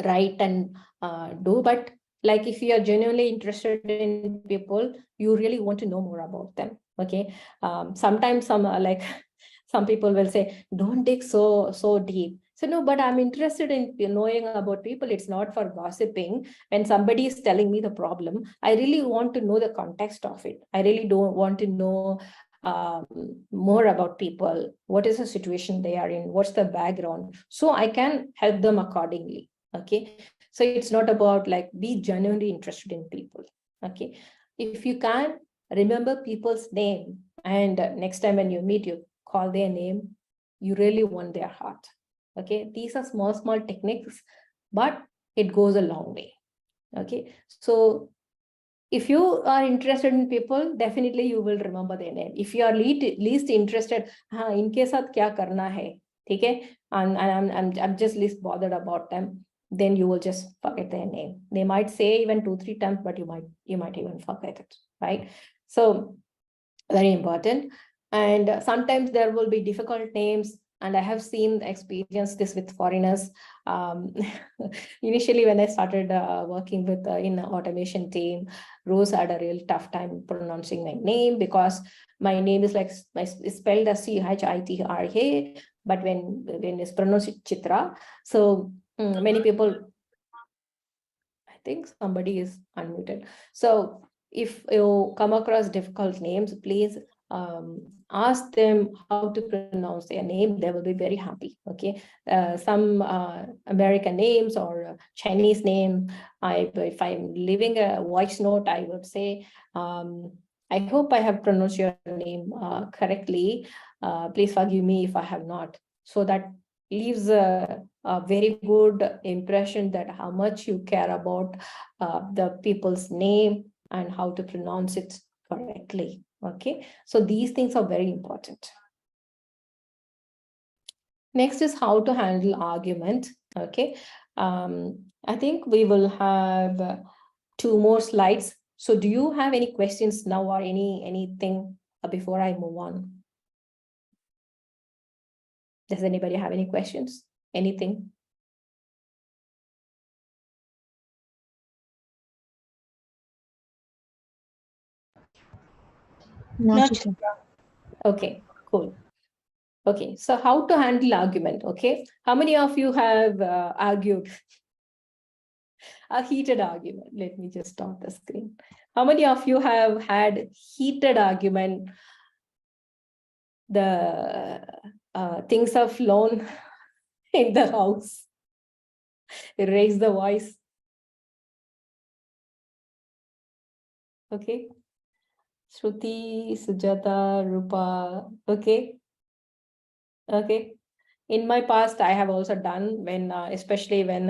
Speaker 1: write and do, but like if you are genuinely interested in people, you really want to know more about them. Okay, sometimes some people will say, don't dig so deep. So no, but I'm interested in knowing about people. It's not for gossiping. When somebody is telling me the problem, I really want to know the context of it. I really don't want to know more about people, what is the situation they are in, what's the background, so I can help them accordingly. Okay, so it's not about like be genuinely interested in people. Okay, if you can remember people's name and next time when you meet, you call their name, you really won their heart. Okay, these are small techniques, but it goes a long way. Okay, so if you are interested in people, definitely you will remember their name. If you are least interested, inke saath kya karna hai, okay, and I'm just least bothered about them, then you will just forget their name. They might say even 2-3 times, but you might even forget it, right? So very important. And sometimes there will be difficult names, and I have experienced this with foreigners. Initially, when I started working with in the automation team, Rose had a real tough time pronouncing my name because my name is like it's spelled as Chitra, but when it's pronounced Chitra, so many people. I think somebody is unmuted. So if you come across difficult names, please ask them how to pronounce their name. They will be very happy. Okay, some American names or Chinese name. If I'm leaving a voice note, I would say, I hope I have pronounced your name correctly. Please forgive me if I have not. So that leaves a very good impression that how much you care about the people's name and how to pronounce it correctly. Okay, so these things are very important. Next is how to handle argument. Okay, I think we will have 2 more slides. So do you have any questions now or anything before I move on? Does anybody have any questions? Anything?
Speaker 10: Not.
Speaker 1: Okay, cool. Okay, so how to handle argument, okay? How many of you have argued? A heated argument. Let me just stop the screen. How many of you have had heated argument? The things have flown in the house. Raise the voice. Okay. Shruti, Sujata, Rupa, okay. Okay. In my past, I have also done when, especially when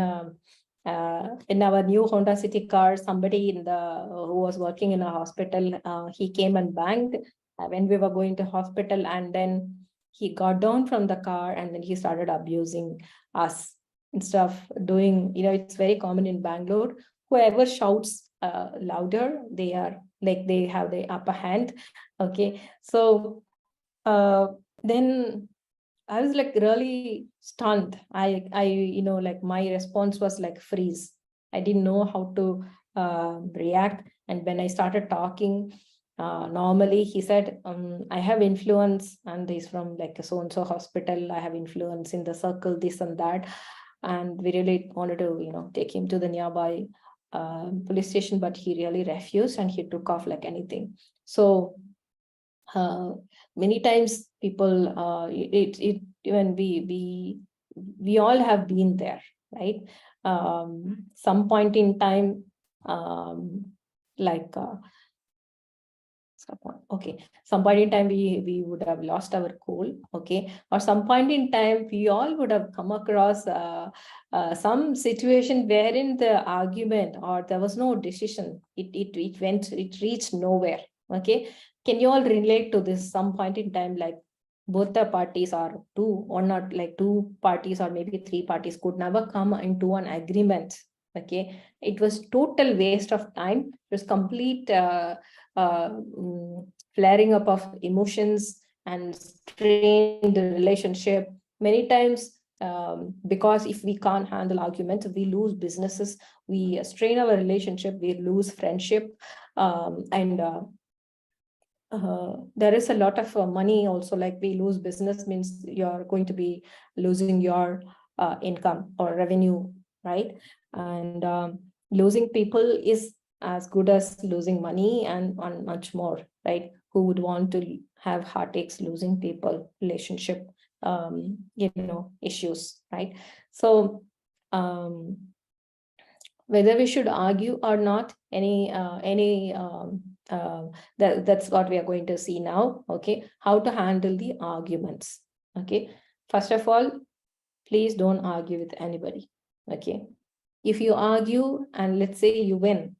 Speaker 1: in our new Honda City car, somebody who was working in a hospital, he came and banged when we were going to hospital, and then he got down from the car and then he started abusing us instead of doing, it's very common in Bangalore. Whoever shouts louder, they have the upper hand. Okay, so then I was like really stunned. I like my response was like freeze. I didn't know how to react. And when I started talking normally, he said, I have influence, and he's from like a so-and-so hospital. I have influence in the circle, this and that. And we really wanted to, take him to the nearby police station, but he really refused and he took off like anything. So many times people, even we all have been there, right? Some point in time, some point in time we would have lost our cool, okay, or some point in time we all would have come across some situation wherein the argument or there was no decision, it reached nowhere. Okay, can you all relate to this? Some point in time, like both the parties or two or not, like 2 parties or maybe 3 parties could never come into an agreement. Okay, it was total waste of time. It was complete flaring up of emotions and strained relationship. Many times, because if we can't handle arguments, we lose businesses, we strain our relationship, we lose friendship, and there is a lot of money also, like we lose business means you're going to be losing your income or revenue, right? And losing people is as good as losing money and much more, right? who would want to have heartaches, losing people, relationship, issues, right? So whether we should argue or not, that's what we are going to see now. Okay, how to handle the arguments. Okay, first of all, please don't argue with anybody. Okay, if you argue and let's say you win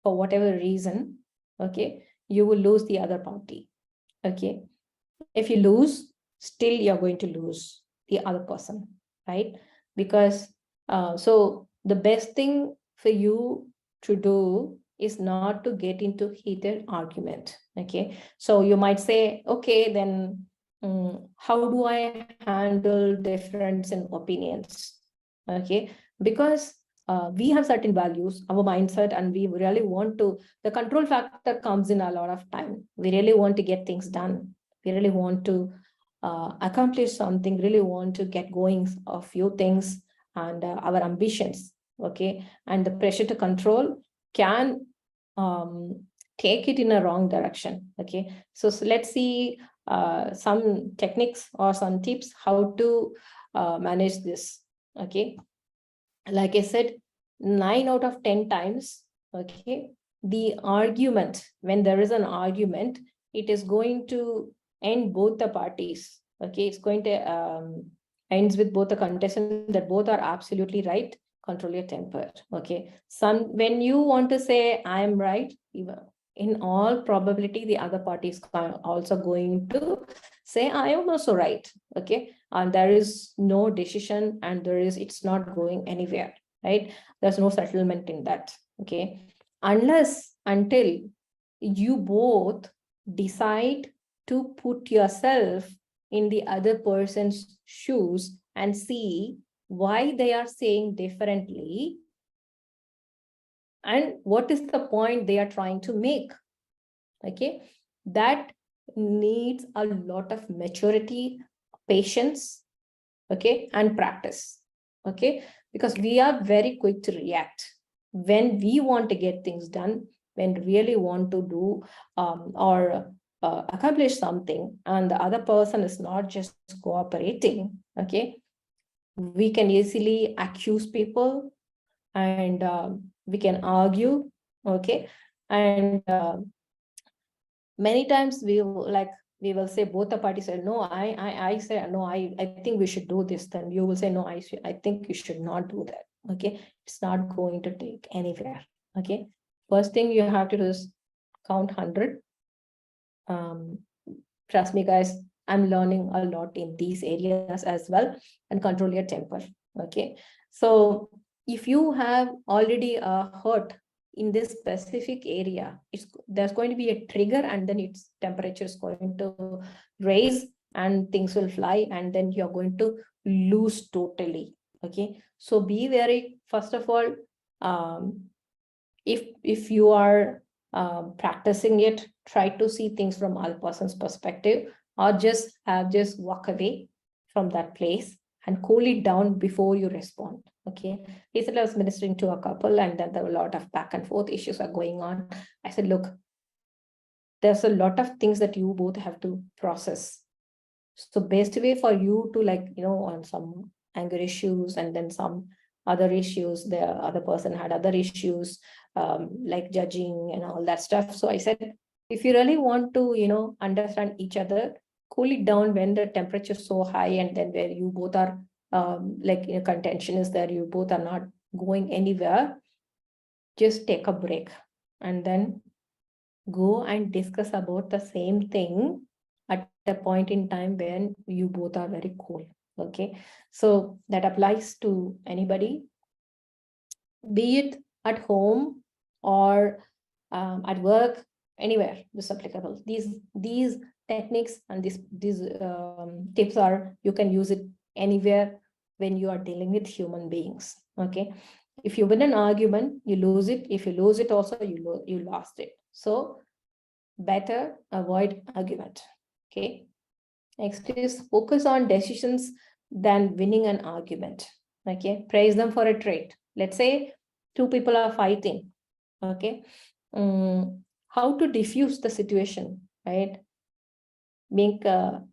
Speaker 1: for whatever reason, okay, you will lose the other party. Okay, if you lose, still you're going to lose the other person, right? Because so the best thing for you to do is not to get into heated argument. Okay, so you might say, okay, then how do I handle difference in opinions? Okay, because we have certain values, our mindset, and we really want to, the control factor comes in a lot of time. We really want to get things done. We really want to accomplish something, really want to get going a few things, and our ambitions. Okay, and the pressure to control can take it in a wrong direction. Okay, so let's see some techniques or some tips how to manage this. Okay, like I said, 9 out of 10 times, okay, the argument, when there is an argument, it is going to end both the parties. Okay, it's going to ends with both the contestants that both are absolutely right. Control your temper. Okay, when you want to say I am right, even in all probability the other party is also going to say I am also right. Okay, and there is no decision, and it's not going anywhere, right? There's no settlement in that. Okay, until you both decide to put yourself in the other person's shoes and see why they are saying differently and what is the point they are trying to make. Okay, that needs a lot of maturity, patience, okay, and practice. Okay, because we are very quick to react when we want to get things done, when we really want to do or accomplish something, and the other person is not just cooperating. Okay, we can easily accuse people, and we can argue. Okay, and many times we will say, both the parties say, no, I say, no, I think we should do this. Then you will say, no, I think you should not do that. Okay, it's not going to take anywhere. Okay, first thing you have to do is count 100. Trust me, guys, I'm learning a lot in these areas as well. And control your temper. Okay, so if you have already hurt in this specific area, there's going to be a trigger, and then its temperature is going to raise and things will fly, and then you're going to lose totally. Okay, so be very, first of all, if you are practicing it, try to see things from other person's perspective, or just walk away from that place and cool it down before you respond. Okay, recently I was ministering to a couple, and then there were a lot of back and forth issues are going on. I said, look, there's a lot of things that you both have to process. So best way for you to, on some anger issues, and then some other issues, the other person had other issues, like judging and all that stuff. So I said, if you really want to, understand each other, cool it down when the temperature is so high, and then where you both are contention is there, you both are not going anywhere, just take a break and then go and discuss about the same thing at a point in time when you both are very cool. Okay, so that applies to anybody, be it at home or at work, anywhere. This is applicable. These techniques and these tips are, you can use it anywhere when you are dealing with human beings. Okay, if you win an argument, you lose it. If you lose it also, you lost it. So better avoid argument. Okay, next is focus on decisions than winning an argument. Okay, praise them for a trait. Let's say 2 people are fighting. Okay, how to diffuse the situation, right? Being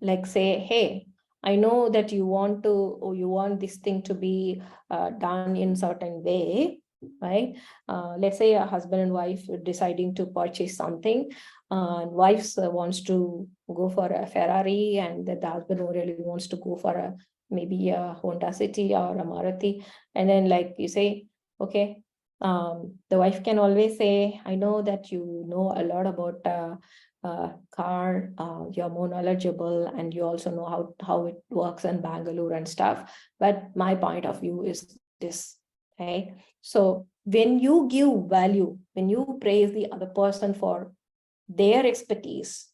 Speaker 1: like say, hey, I know that you want this thing to be done in certain way, right? Let's say a husband and wife deciding to purchase something, and wife wants to go for a Ferrari, and the husband really wants to go for maybe a Honda City or a Maruti. And then like you say, okay, the wife can always say, I know that you know a lot about car, you're more knowledgeable, and you also know how it works in Bangalore and stuff. But my point of view is this, right? So when you give value, when you praise the other person for their expertise,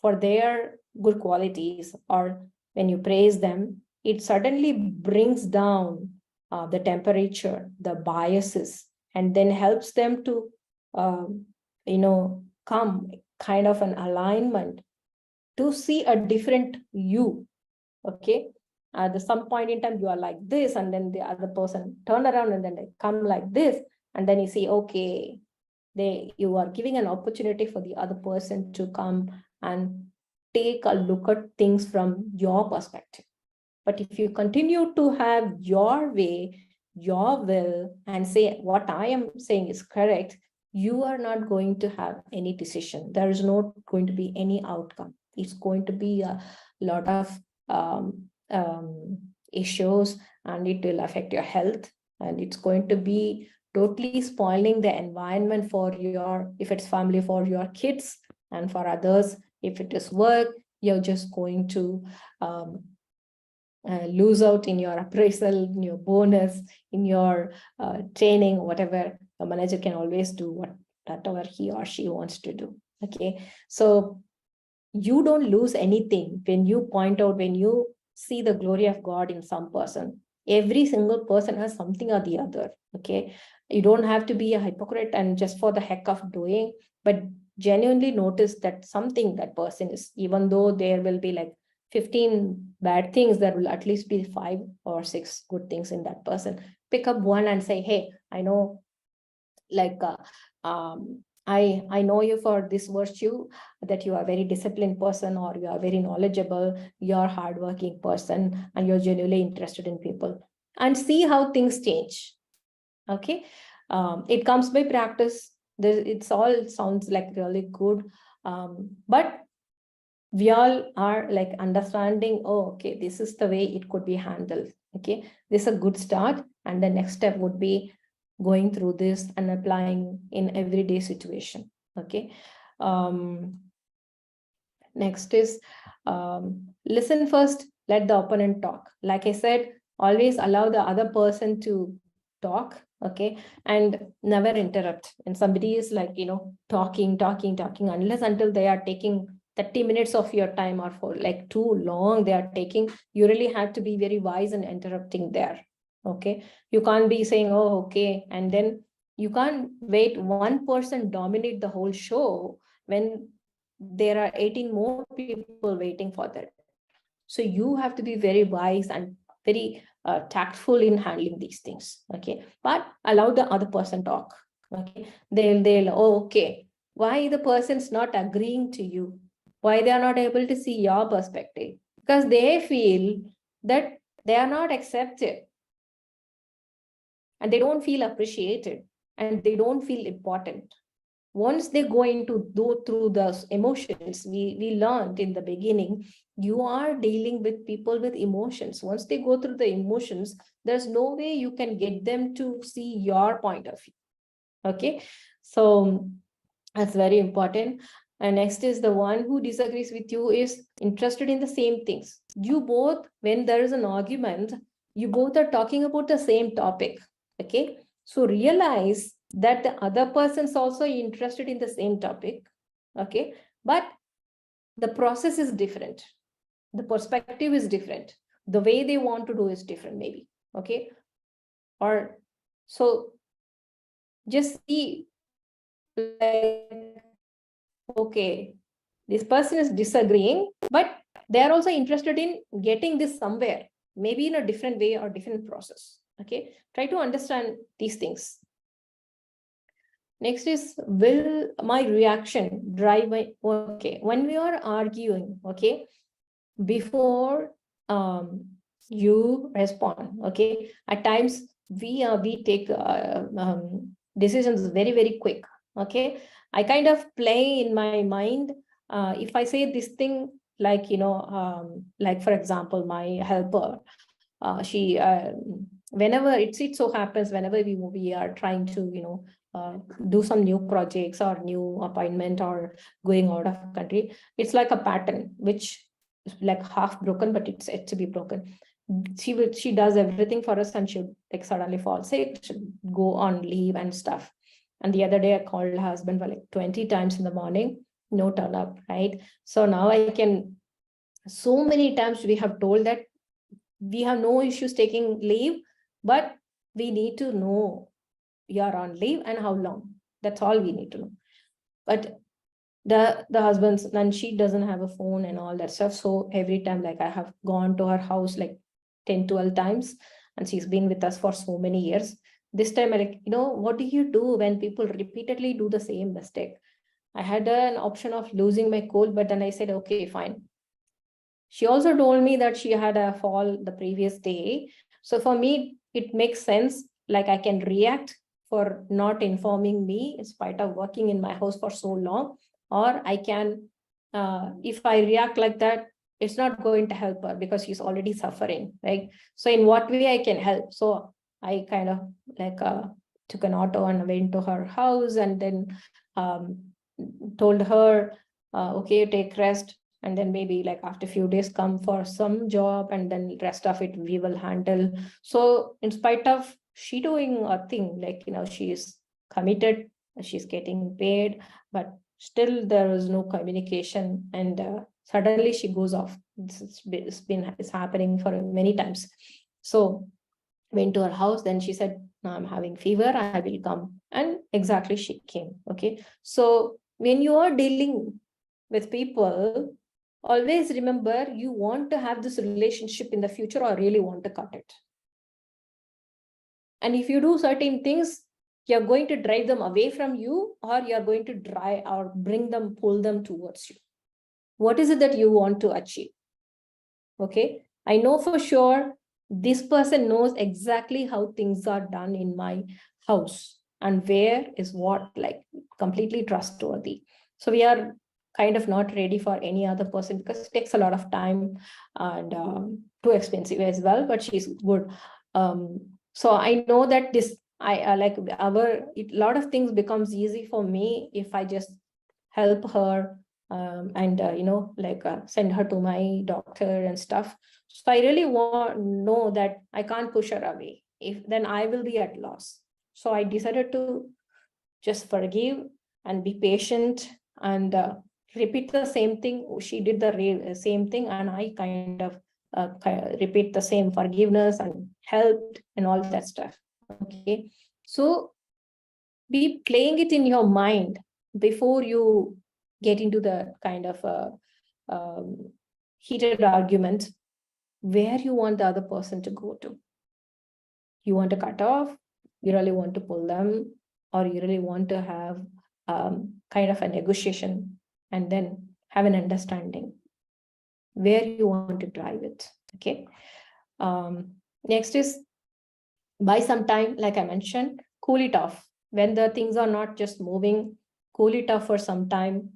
Speaker 1: for their good qualities, or when you praise them, it suddenly brings down the temperature, the biases, and then helps them to, come kind of an alignment to see a different you. Okay, at some point in time you are like this, and then the other person turn around and then they come like this, and then you see, okay, you are giving an opportunity for the other person to come and take a look at things from your perspective. But if you continue to have your way, your will, and say what I am saying is correct, you are not going to have any decision. There is not going to be any outcome. It's going to be a lot of issues, and it will affect your health, and it's going to be totally spoiling the environment for your, if it's family, for your kids, and for others, if it is work, you're just going to lose out in your appraisal, in your bonus, in your training, whatever. The manager can always do whatever he or she wants to do. Okay, so you don't lose anything when you point out, when you see the glory of God in some person. Every single person has something or the other. Okay, you don't have to be a hypocrite and just for the heck of doing, but genuinely notice that something that person is, even though there will be like 15 bad things, there will at least be 5 or 6 good things in that person. Pick up one and say, hey, I know, like I know you for this virtue, that you are a very disciplined person, or you are very knowledgeable, you're a hardworking person, and you're genuinely interested in people, and see how things change. Okay, it comes by practice. It's all sounds like really good, but we all are like understanding, oh, okay, this is the way it could be handled. Okay, this is a good start, and the next step would be going through this and applying in everyday situation. Okay, next is listen first, let the opponent talk. Like I said, always allow the other person to talk. Okay, and never interrupt. And somebody is like, talking unless until they are taking 30 minutes of your time, or for like too long they are taking, you really have to be very wise in interrupting there. Okay, you can't be saying, oh, okay, and then you can't wait one person dominate the whole show when there are 18 more people waiting for that. So you have to be very wise and very tactful in handling these things. Okay, but allow the other person talk. Okay, they'll oh, okay, why the person's not agreeing to you, why they are not able to see your perspective, because they feel that they are not accepted, and they don't feel appreciated, and they don't feel important. Once they go through those emotions, we learned in the beginning, you are dealing with people with emotions. Once they go through the emotions, there's no way you can get them to see your point of view. Okay, so that's very important. And next is the one who disagrees with you is interested in the same things. You both, when there is an argument, you both are talking about the same topic. Okay, so realize that the other person is also interested in the same topic. Okay, but the process is different, the perspective is different, the way they want to do is different, maybe. Okay, or so just see, like, okay, this person is disagreeing, but they are also interested in getting this somewhere, maybe in a different way or different process. Okay, try to understand these things. Next is, will my reaction drive my, okay, when we are arguing, okay, before you respond, okay, at times we take decisions very, very quick, okay. I kind of play in my mind, if I say this thing, like, like for example, my helper, she whenever it so happens, whenever we are trying to do some new projects or new appointment or going out of country, it's like a pattern which is like half broken, but it's yet to be broken. She does everything for us, and she like suddenly fall sick, should go on leave and stuff. And the other day I called her husband for like 20 times in the morning, no turn up, right? So now I can, so many times we have told that we have no issues taking leave, but we need to know you're on leave and how long. That's all we need to know. But the husband's, and she doesn't have a phone and all that stuff. So every time, like, I have gone to her house like 10, 12 times, and she's been with us for so many years. This time, I like, what do you do when people repeatedly do the same mistake? I had an option of losing my cool, but then I said, okay, fine. She also told me that she had a fall the previous day. So for me, it makes sense. Like, I can react for not informing me in spite of working in my house for so long. Or I can, if I react like that, it's not going to help her because she's already suffering, right? So in what way I can help? So I kind of like took an auto and went to her house, and then told her, okay, take rest. And then maybe like after a few days come for some job, and then rest of it we will handle. So in spite of she doing a thing, like, she is committed, she's getting paid, but still there is no communication, and suddenly she goes off. It's happening for many times. So went to her house, then she said, no, I'm having fever, I will come. And exactly, she came. Okay. So when you are dealing with people, always remember, you want to have this relationship in the future or really want to cut it. And if you do certain things, you're going to drive them away from you, or you're going to drive or bring them, pull them towards you. What is it that you want to achieve? Okay. I know for sure this person knows exactly how things are done in my house and where is what, like, completely trustworthy. So we are kind of not ready for any other person because it takes a lot of time and too expensive as well, but she's good. So I know that this, like a lot of things becomes easy for me if I just help her and send her to my doctor and stuff. So I really know that I can't push her away. If then I will be at loss. So I decided to just forgive and be patient and repeat the same thing. She did the same thing, and I kind of repeat the same forgiveness and helped and all that stuff. Okay, so be playing it in your mind before you get into the kind of heated argument where you want the other person to go to. You want to cut off, you really want to pull them, or you really want to have kind of a negotiation and then have an understanding where you want to drive it. Okay. Next is, buy some time, like I mentioned, cool it off. When the things are not just moving, cool it off for some time.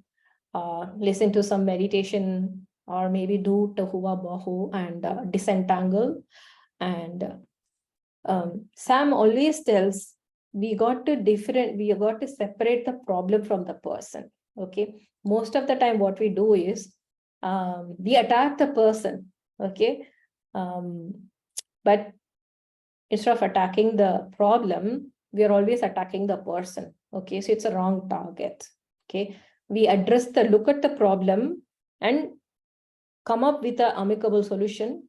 Speaker 1: Listen to some meditation, or maybe do Tahuwa Bahu and disentangle. And Sam always tells, we got to separate the problem from the person. Okay. Most of the time what we do is we attack the person. Okay. But instead of attacking the problem, we are always attacking the person. Okay. So it's a wrong target. Okay. We look at the problem and come up with an amicable solution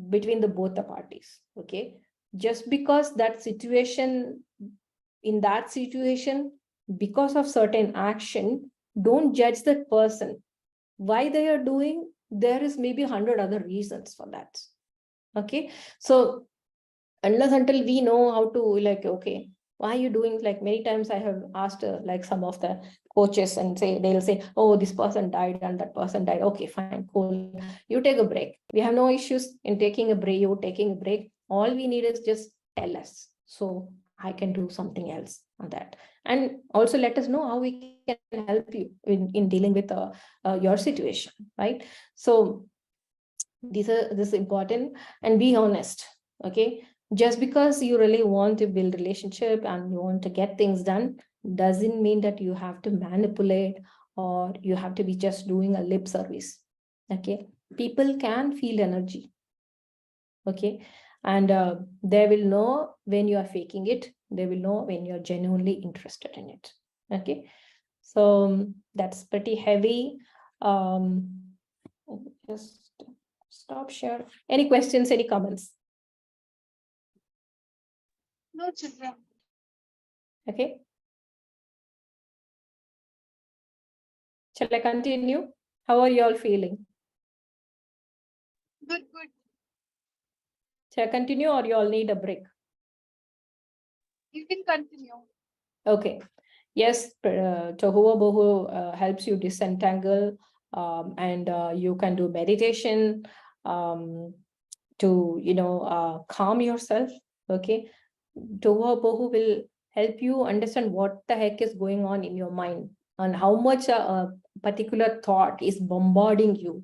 Speaker 1: between both the parties. Okay. Just because in that situation, because of certain action, don't judge that person. Why they are doing, there is maybe 100 other reasons for that. Okay. So unless until we know how to, like, okay, Why are you doing, like many times I have asked like some of the coaches and they'll say, oh, this person died and that person died. Okay, fine, cool. You take a break. We have no issues in taking a break. You taking a break. All we need is just tell us. So I can do something else on that. And also let us know how we can help you in dealing with your situation, right? So this is important. And be honest, okay? Just because you really want to build relationship and you want to get things done doesn't mean that you have to manipulate or you have to be just doing a lip service, okay? People can feel energy, okay? And they will know when you are faking it. They will know when you're genuinely interested in it, okay? So that's pretty heavy. Just stop share. Any questions, any comments?
Speaker 3: No, Chitra.
Speaker 1: Okay. Shall I continue? How are you all feeling?
Speaker 3: Good, good.
Speaker 1: Shall I continue or you all need a break?
Speaker 3: You can continue.
Speaker 1: Okay. Yes, Tohuwa Bohu helps you disentangle, and you can do meditation to, calm yourself. Okay. Tohuwa Bohu will help you understand what the heck is going on in your mind and how much a particular thought is bombarding you.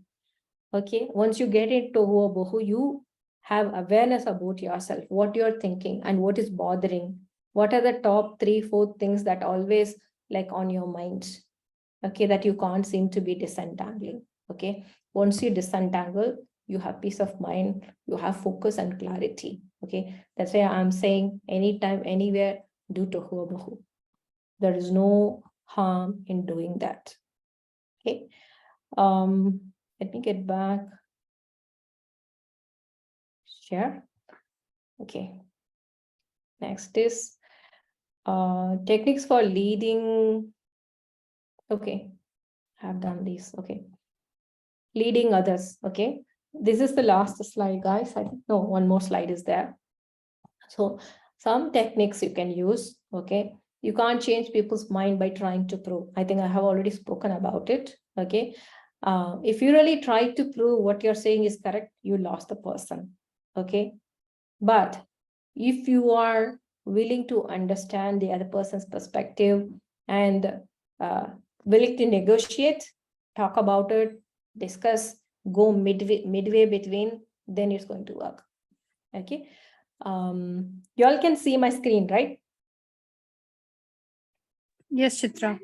Speaker 1: Okay. Once you get into Tohuwa Bohu, you have awareness about yourself, what you're thinking and what is bothering. What are the top 3-4 things that always like on your mind, okay, that you can't seem to be disentangling, okay? Once you disentangle, you have peace of mind, you have focus and clarity, okay? That's why I'm saying anytime, anywhere, do Tohuwa Bohu. There is no harm in doing that, okay? Let me get back. Share. Okay. Next is techniques for leading. Okay, I've done these. Okay, leading others. Okay, this is the last slide, guys. No, one more slide is there. So some techniques you can use. Okay, you can't change people's mind by trying to prove. I think I have already spoken about it. Okay, if you really try to prove what you're saying is correct, you lost the person. Okay, but if you are willing to understand the other person's perspective and willing to negotiate, talk about it, discuss, go midway between, then it's going to work. Okay. You all can see my screen, right?
Speaker 13: Yes, Chitra.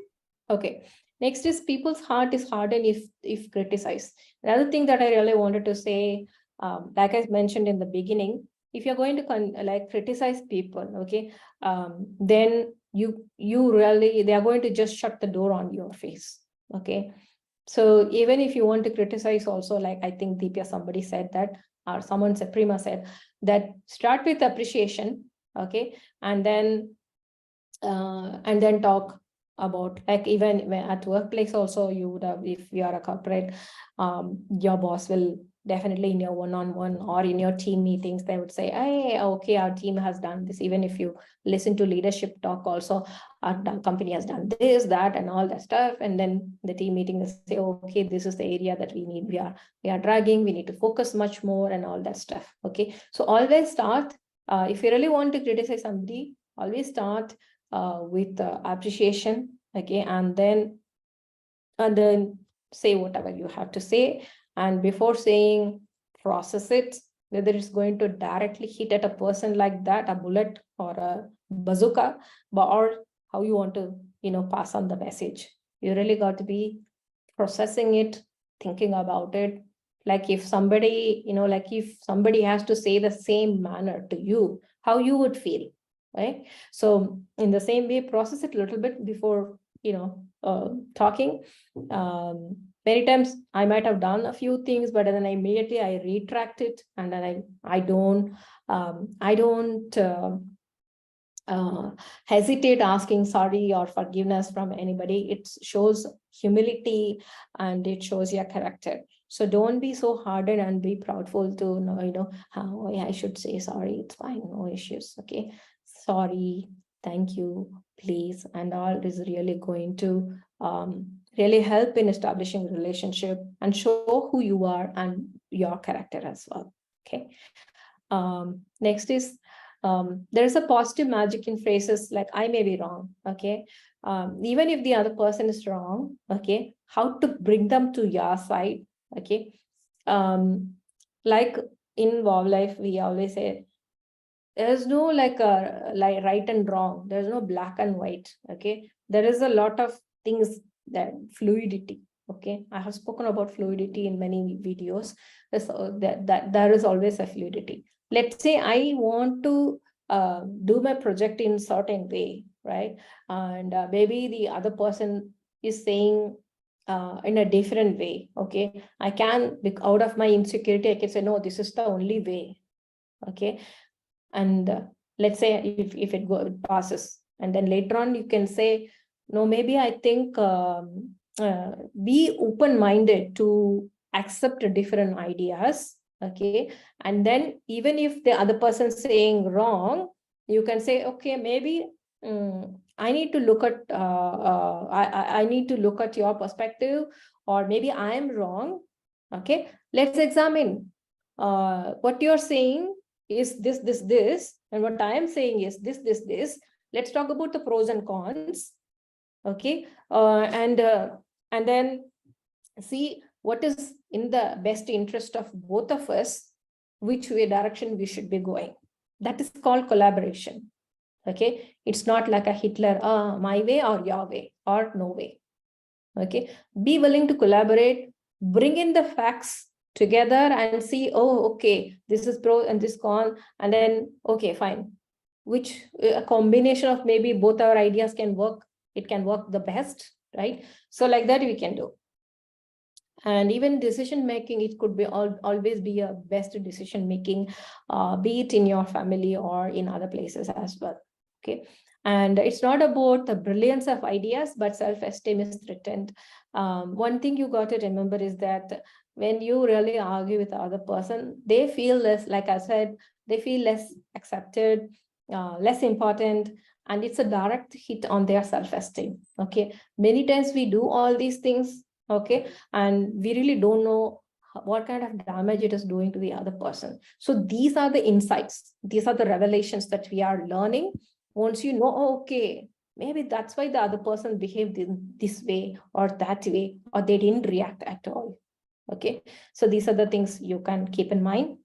Speaker 1: Okay. Next is people's heart is hardened if criticized. Another thing that I really wanted to say, like I mentioned in the beginning, if you're going to criticize people, okay, then you really, they are going to just shut the door on your face, okay? So even if you want to criticize also, like I think Deepya, somebody said that, or someone said, Prima said, that start with appreciation, okay, and then talk about, like even at workplace also, you would have, if you are a corporate, your boss will definitely in your one-on-one or in your team meetings, they would say, hey, okay, our team has done this. Even if you listen to leadership talk also, our company has done this, that, and all that stuff. And then the team meeting will say, okay, this is the area that we need, we are dragging, we need to focus much more and all that stuff. Okay, so always start, if you really want to criticize somebody, always start with appreciation, okay, and then say whatever you have to say, and before saying, process it, whether it's going to directly hit at a person like that, a bullet or a bazooka, or how you want to, pass on the message. You really got to be processing it, thinking about it. Like if somebody, if somebody has to say the same manner to you, how you would feel, right? So in the same way, process it a little bit before, talking. Many times I might have done a few things, but then immediately I retract it, and then I don't hesitate asking sorry or forgiveness from anybody. It shows humility and it shows your character. So don't be so hardened and be proudful to know, how I should say sorry. It's fine, no issues. Okay, sorry, thank you, please, and all is really going to really help in establishing relationship and show who you are and your character as well. Okay. Next is there's a positive magic in phrases like I may be wrong. Okay. Even if the other person is wrong, okay, how to bring them to your side. Okay. Like in love life, we always say there's no like right and wrong. There's no black and white. Okay. There is a lot of things, that fluidity. Okay. I have spoken about fluidity in many videos. So that there is always a fluidity. Let's say I want to do my project in certain way, right? And maybe the other person is saying in a different way. Okay. I can, out of my insecurity, I can say, no, this is the only way. Okay. And let's say if it passes, and then later on you can say, no, maybe I think be open-minded to accept different ideas. Okay. And then even if the other person saying wrong, you can say, okay, maybe I need to look at I need to look at your perspective, or maybe I am wrong. Okay, let's examine what you're saying is this, and what I am saying is this. Let's talk about the pros and cons. Okay, and then see what is in the best interest of both of us, which way direction we should be going. That is called collaboration. Okay, it's not like a Hitler, my way or your way or no way. Okay, be willing to collaborate, bring in the facts together and see, oh, okay, this is pro and this con, and then, okay, fine. Which a combination of maybe both our ideas can work, it can work the best, right? So like that we can do. And even decision making, it could be always be a best decision making, be it in your family or in other places as well. Okay. And it's not about the brilliance of ideas, but self-esteem is threatened. One thing you got to remember is that when you really argue with the other person, they feel less, like I said, they feel less accepted, less important, and it's a direct hit on their self-esteem. Okay. Many times we do all these things, okay, and we really don't know what kind of damage it is doing to the other person. So these are the insights, these are the revelations that we are learning. Once you know, oh, okay, maybe that's why the other person behaved in this way or that way, or they didn't react at all. Okay, so these are the things you can keep in mind.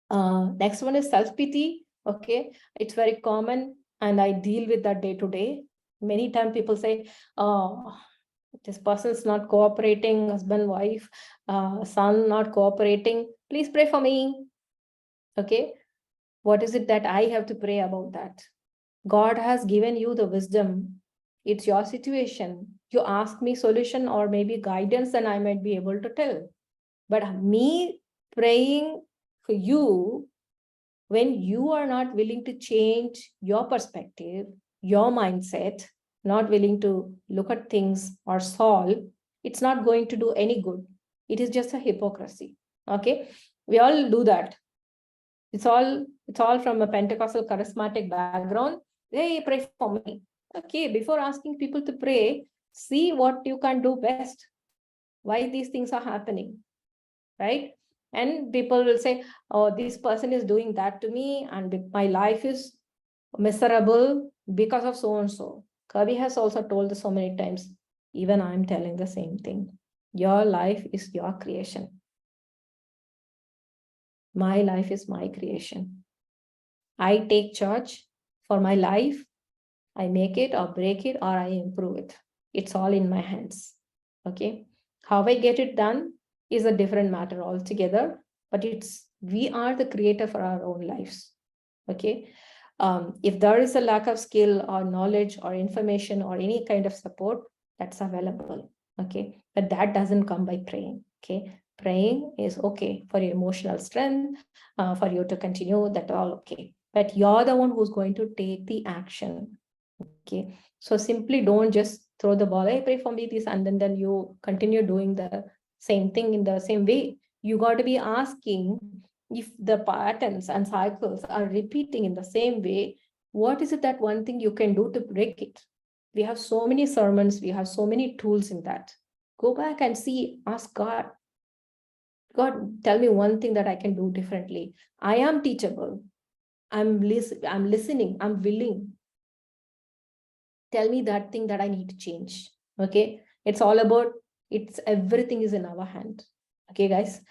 Speaker 1: Next one is self-pity. Okay, it's very common and I deal with that day to day. Many times people say, oh, this person is not cooperating, husband, wife, son not cooperating, please pray for me. Okay, what is it that I have to pray about that? God has given you the wisdom. It's your situation. You ask me solution or maybe guidance, and I might be able to tell. But me praying for you, when you are not willing to change your perspective, your mindset, not willing to look at things or solve, it's not going to do any good. It is just a hypocrisy. Okay, we all do that. It's all from a Pentecostal charismatic background. Hey, pray for me. Okay, before asking people to pray, see what you can do best. Why these things are happening, right? And people will say, oh, this person is doing that to me and my life is miserable because of so and so. Kavi has also told this so many times. Even I'm telling the same thing. Your life is your creation. My life is my creation. I take charge for my life. I make it or break it or I improve it. It's all in my hands. Okay. How I get it done is a different matter altogether, but we are the creator for our own lives. Okay. If there is a lack of skill or knowledge or information or any kind of support, that's available. Okay. But that doesn't come by praying. Okay. Praying is okay for your emotional strength, for you to continue, that's all okay. But you're the one who's going to take the action. Okay. So simply don't just throw the ball, hey, pray for me this, and then you continue doing the same thing in the same way. You got to be asking if the patterns and cycles are repeating in the same way, What is it that one thing you can do to break it? We have so many sermons, we have so many tools in that. Go back and see, ask God. God, tell me one thing that I can do differently. I am teachable. I'm listening, I'm willing. Tell me that thing that I need to change. Okay. It's all about, everything is in our hand. Okay, guys.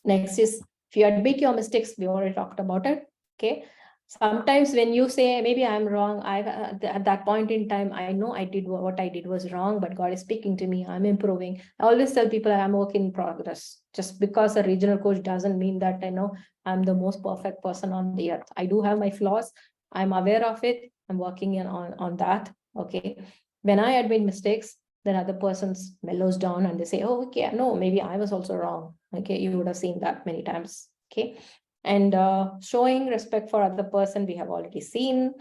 Speaker 1: Next is, if you admit your mistakes, we already talked about it. Okay. Sometimes when you say, maybe I'm wrong, at that point in time, I know I did what I did was wrong, but God is speaking to me, I'm improving. I always tell people I'm work in progress. Just because a regional coach doesn't mean that I know I'm the most perfect person on the earth. I do have my flaws. I'm aware of it. I'm working on that. Okay. When I admit mistakes, then other person mellows down and they say, oh, okay, no, maybe I was also wrong. Okay. You would have seen that many times. Okay. And showing respect for other person, we have already seen.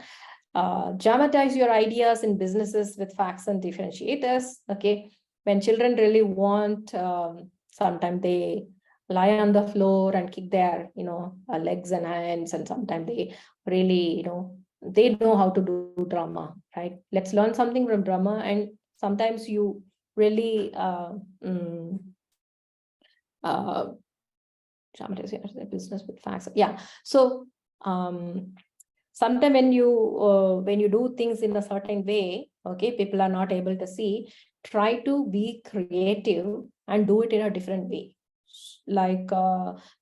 Speaker 1: Dramatize your ideas in businesses with facts and differentiators. Okay. When children really want, sometimes they lie on the floor and kick their, legs and hands. And sometimes they really, they know how to do drama, right? Let's learn something from drama. And sometimes you really, business with facts. Yeah. So sometimes when you do things in a certain way, okay, people are not able to see, try to be creative and do it in a different way. Like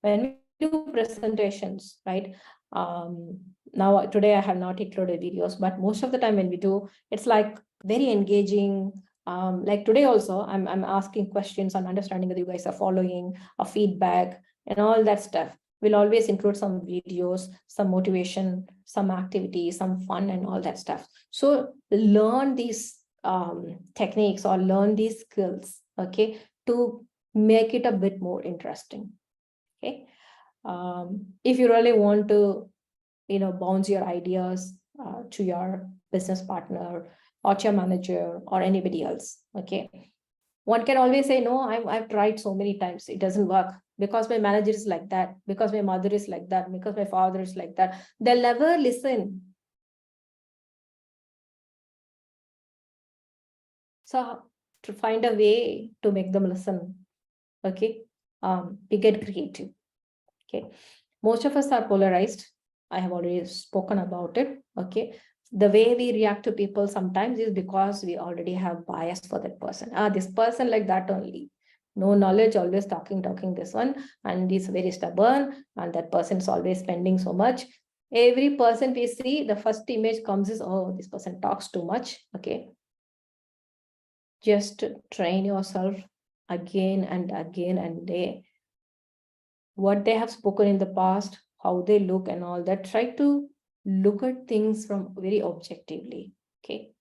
Speaker 1: when we do presentations, right? Now today I have not included videos, but most of the time when we do, it's like very engaging. Like today also, I'm asking questions on understanding that you guys are following, a feedback, and all that stuff. We'll always include some videos, some motivation, some activity, some fun, and all that stuff. So learn these techniques or learn these skills, okay, to make it a bit more interesting. Okay. If you really want to, bounce your ideas to your business partner or to your manager or anybody else, okay, one can always say, no, I've tried so many times, it doesn't work, because my manager is like that, because my mother is like that, because my father is like that. They'll never listen. So to find a way to make them listen, okay, we get creative. Okay, most of us are polarized. I have already spoken about it. Okay, the way we react to people sometimes is because we already have bias for that person. This person like that only. No knowledge, always talking this one, and he's very stubborn, and that person is always spending so much. Every person we see, the first image comes is, oh, this person talks too much. Okay, just train yourself again and again and day. What they have spoken in the past, how they look and all that, try to look at things from very objectively. Okay.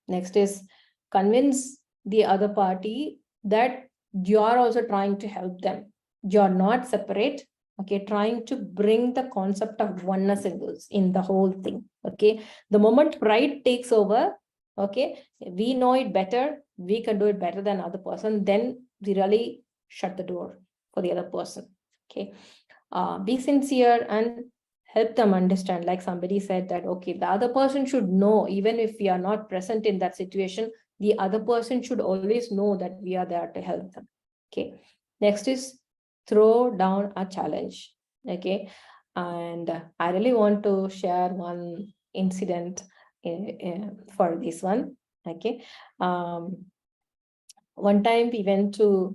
Speaker 1: Next is convince the other party that you are also trying to help them. You're not separate. Okay, trying to bring the concept of oneness in the whole thing. Okay, the moment pride takes over, okay, we know it better, we can do it better than other person, then we really shut the door for the other person. Okay, be sincere and help them understand. Like somebody said that, okay, the other person should know, even if we are not present in that situation, the other person should always know that we are there to help them. Okay, next is throw down a challenge. Okay, and I really want to share one incident for this one. Okay, one time we went to,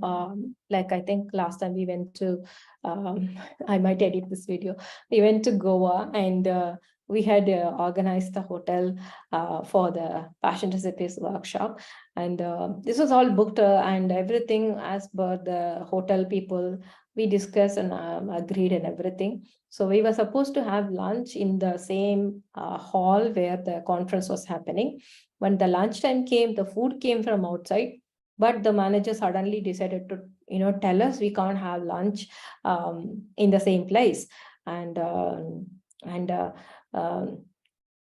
Speaker 1: like I think last time we went to, I might edit this video. We went to Goa, and we had organized the hotel for the passion recipes workshop. And this was all booked and everything as per the hotel people. We discussed and agreed and everything. So we were supposed to have lunch in the same hall where the conference was happening. When the lunchtime came, the food came from outside. But the manager suddenly decided to, tell us we can't have lunch in the same place. And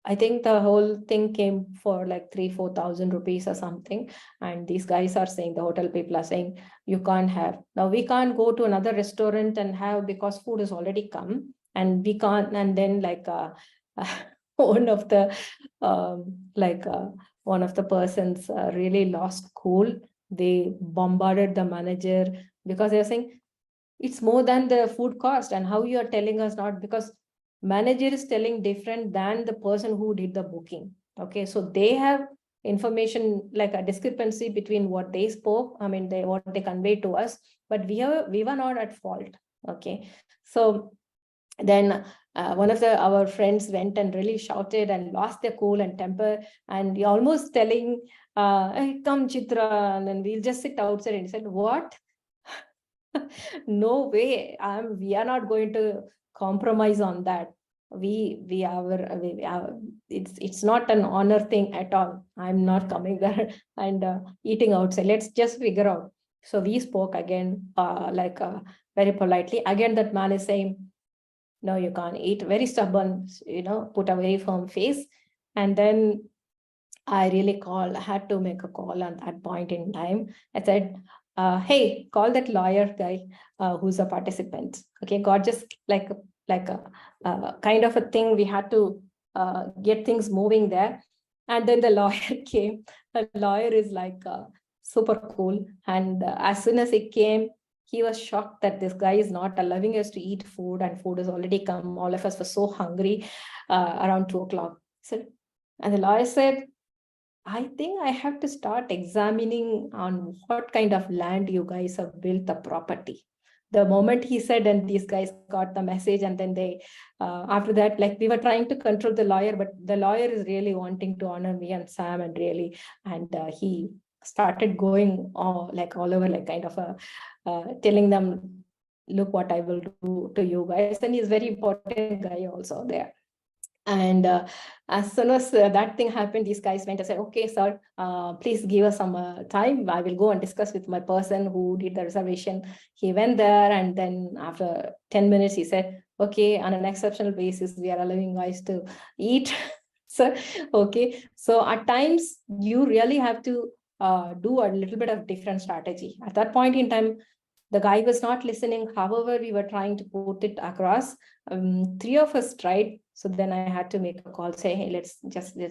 Speaker 1: I think the whole thing came for like 3,000-4,000 rupees or something. And these guys are saying, the hotel people are saying, you can't have. Now we can't go to another restaurant and have, because food is already come. and we can't, and then like one of the one of the persons really lost cool. They bombarded the manager because they were saying it's more than the food cost, and how you are telling us not, because manager is telling different than the person who did the booking. Okay, so they have information, like a discrepancy between what they spoke, I mean what they conveyed to us, but we were not at fault. Okay, so then one of our friends went and really shouted and lost their cool and temper, and almost telling, hey, come Chitra, and then we'll just sit outside. And he said, what? No way, we are not going to compromise on that. It's not an honor thing at all. I'm not coming there and eating outside. Let's just figure out. So we spoke again, very politely. Again, that man is saying, no, you can't eat. Very stubborn, put a very firm face. And then I really had to make a call at that point in time. I said, hey, call that lawyer guy who's a participant. Okay, got just like a kind of a thing. We had to get things moving there. And then the lawyer came. The lawyer is like super cool. And as soon as he came, he was shocked that this guy is not allowing us to eat food, and food has already come. All of us were so hungry around 2 o'clock. So, and the lawyer said, I think I have to start examining on what kind of land you guys have built the property. The moment he said, and these guys got the message, and then they, after that, like we were trying to control the lawyer, but the lawyer is really wanting to honor me and Sam, and really, and he started going all over, like kind of telling them, look what I will do to you guys. And he's a very important guy also there. And as soon as that thing happened, these guys went and said, okay, sir, please give us some time. I will go and discuss with my person who did the reservation. He went there, and then after 10 minutes, he said, okay, on an exceptional basis, we are allowing guys to eat. So, okay. So at times, you really have to do a little bit of different strategy. At that point in time, the guy was not listening. However, we were trying to put it across. 3 of us tried. So then I had to make a call, say, hey, let's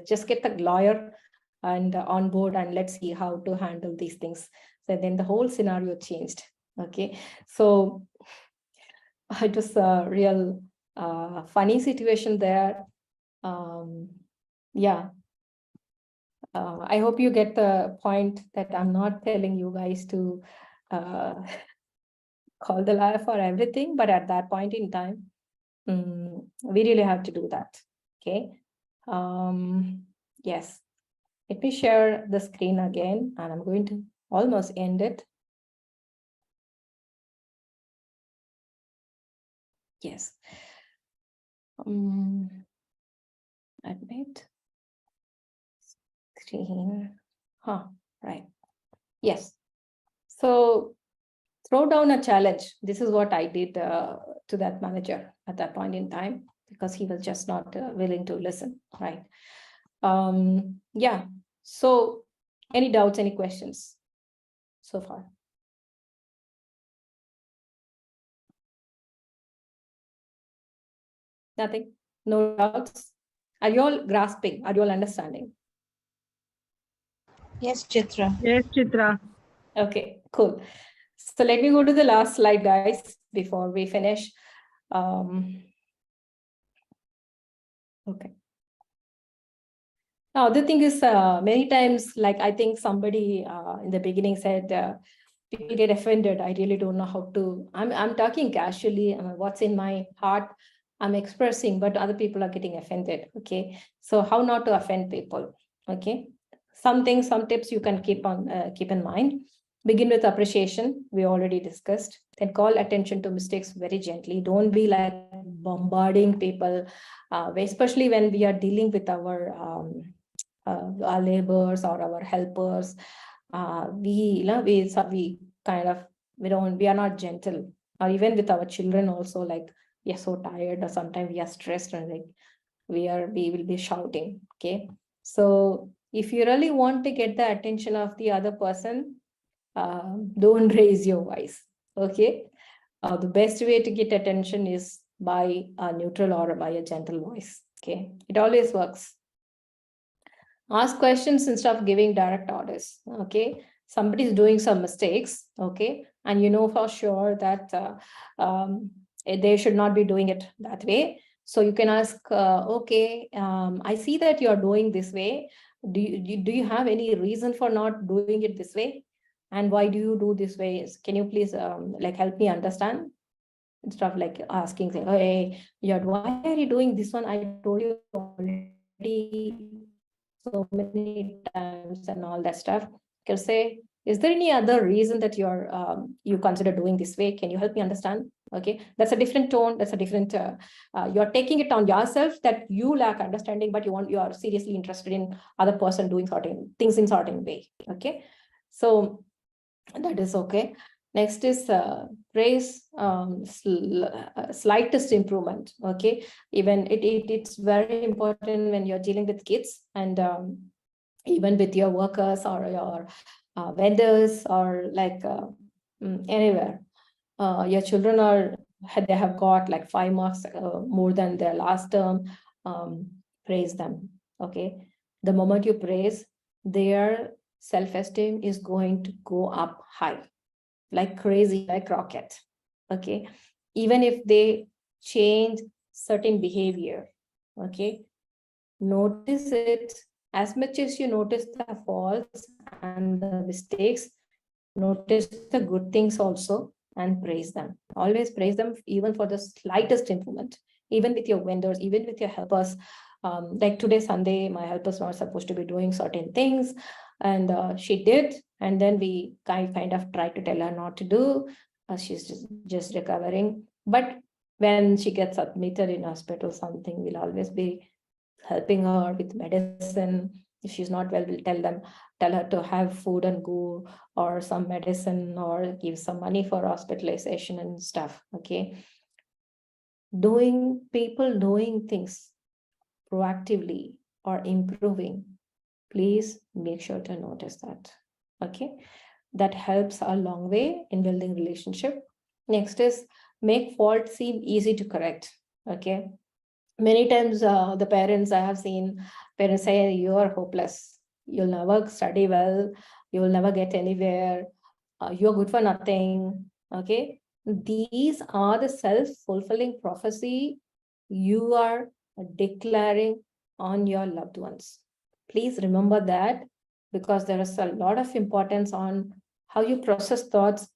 Speaker 1: just get the lawyer and on board, and let's see how to handle these things. So then the whole scenario changed. Okay, so it was a real funny situation there. Yeah. I hope you get the point that I'm not telling you guys to call the lawyer for everything, but at that point in time, we really have to do that. Okay. Yes. Let me share the screen again, and I'm going to almost end it. Yes. Admit screen. Right. Yes. So throw down a challenge. This is what I did to that manager at that point in time, because he was just not willing to listen, right? Yeah. So any doubts, any questions so far? Nothing? No doubts? Are you all grasping? Are you all understanding?
Speaker 10: Yes, Chitra.
Speaker 15: Yes, Chitra.
Speaker 1: Okay, cool. So let me go to the last slide, guys, before we finish. Okay. Now, the thing is, many times, like I think somebody in the beginning said, people get offended. I really don't know how to. I'm talking casually. What's in my heart, I'm expressing, but other people are getting offended. Okay, so how not to offend people? Okay, some tips you can keep in mind. Begin with appreciation. We already discussed. Then call attention to mistakes very gently. Don't be like bombarding people, especially when we are dealing with our laborers or our helpers. We are not gentle, or even with our children also, like we are so tired, or sometimes we are stressed, and like we will be shouting. Okay, so if you really want to get the attention of the other person, don't raise your voice. Okay, the best way to get attention is by a neutral or by a gentle voice. Okay, it always works. Ask questions instead of giving direct orders. Okay, somebody is doing some mistakes. Okay, and you know for sure that they should not be doing it that way. So you can ask, okay, I see that you are doing this way. Do you have any reason for not doing it this way? And why do you do this way? Can you please like help me understand? Instead of like asking, say, hey, why are you doing this one? I told you already so many times and all that stuff. You can say, is there any other reason that you consider doing this way? Can you help me understand? Okay, that's a different tone. That's a different, you're taking it on yourself that you lack understanding, but you are seriously interested in other person doing certain things in certain way. Okay, so that is okay. Next is praise slightest improvement. Okay, even it's very important when you're dealing with kids and even with your workers or your vendors or like anywhere. Your children they have got like 5 marks more than their last term. Praise them. Okay, the moment you praise, their self-esteem is going to go up high, like crazy, like rocket. Okay, even if they change certain behavior. Okay, notice it as much as you notice the faults and the mistakes. Notice the good things also and praise them. Always praise them, even for the slightest improvement. Even with your vendors, even with your helpers. Like today, Sunday, my helper's not supposed to be doing certain things, and she did. And then we kind of tried to tell her not to do. She's just recovering. But when she gets admitted in hospital, something will always be helping her with medicine. If she's not well, we'll tell her to have food and go, or some medicine, or give some money for hospitalization and stuff. Okay, people doing things proactively or improving, please make sure to notice that. Okay, that helps a long way in building relationship. Next is make fault seem easy to correct. Okay, many times the parents, I have seen parents say, you are hopeless, you'll never study well, you will never get anywhere, you're good for nothing. Okay, these are the self-fulfilling prophecy you are declaring on your loved ones. Please remember that, because there is a lot of importance on how you process thoughts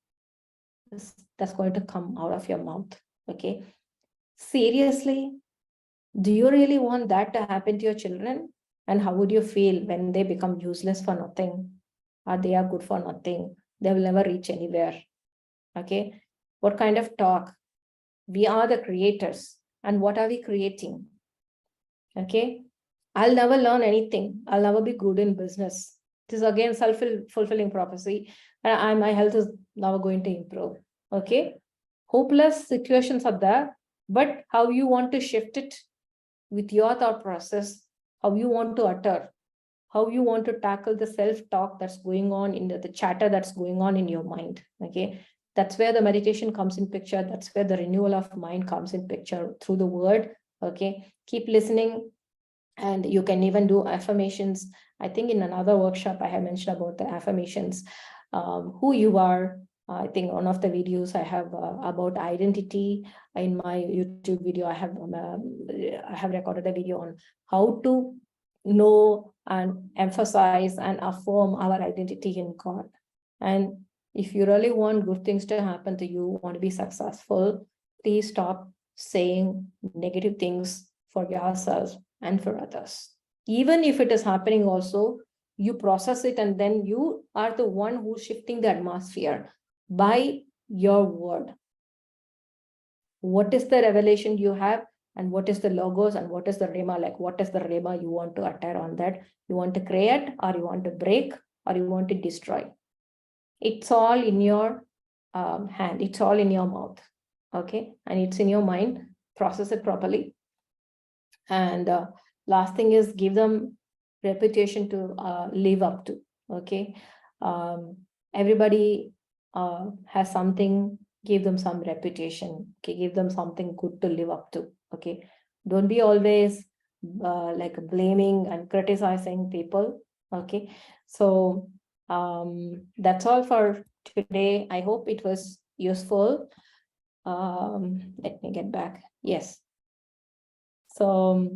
Speaker 1: that's going to come out of your mouth. Okay, seriously, do you really want that to happen to your children? And how would you feel when they become useless for nothing, or they are good for nothing? They will never reach anywhere. Okay, what kind of talk? We are the creators, and what are we creating? Okay, I'll never learn anything. I'll never be good in business. This is again self-fulfilling prophecy. And my health is never going to improve. Okay, hopeless situations are there, but how you want to shift it with your thought process, how you want to utter, how you want to tackle the self-talk that's going on in the chatter that's going on in your mind. Okay, that's where the meditation comes in picture. That's where the renewal of mind comes in picture, through the word. Okay, keep listening, and you can even do affirmations. I think in another workshop I have mentioned about the affirmations, who you are. I think one of the videos I have about identity. In my YouTube video, I have recorded a video on how to know and emphasize and affirm our identity in God. And if you really want good things to happen to you, want to be successful, please stop saying negative things for yourself and for others. Even if it is happening also, you process it, and then you are the one who's shifting the atmosphere by your word. What is the revelation you have, and what is the logos, and what is the rhema? Like, what is the rhema you want to utter on that? You want to create, or you want to break, or you want to destroy? It's all in your hand. It's all in your mouth. Okay, and it's in your mind. Process it properly. And last thing is, give them reputation to live up to. Okay, everybody has something give them some reputation, okay, give them something good to live up to, okay. Don't be always like blaming and criticizing people, okay. So that's all for today. I hope it was useful. Let me get back. Yes. So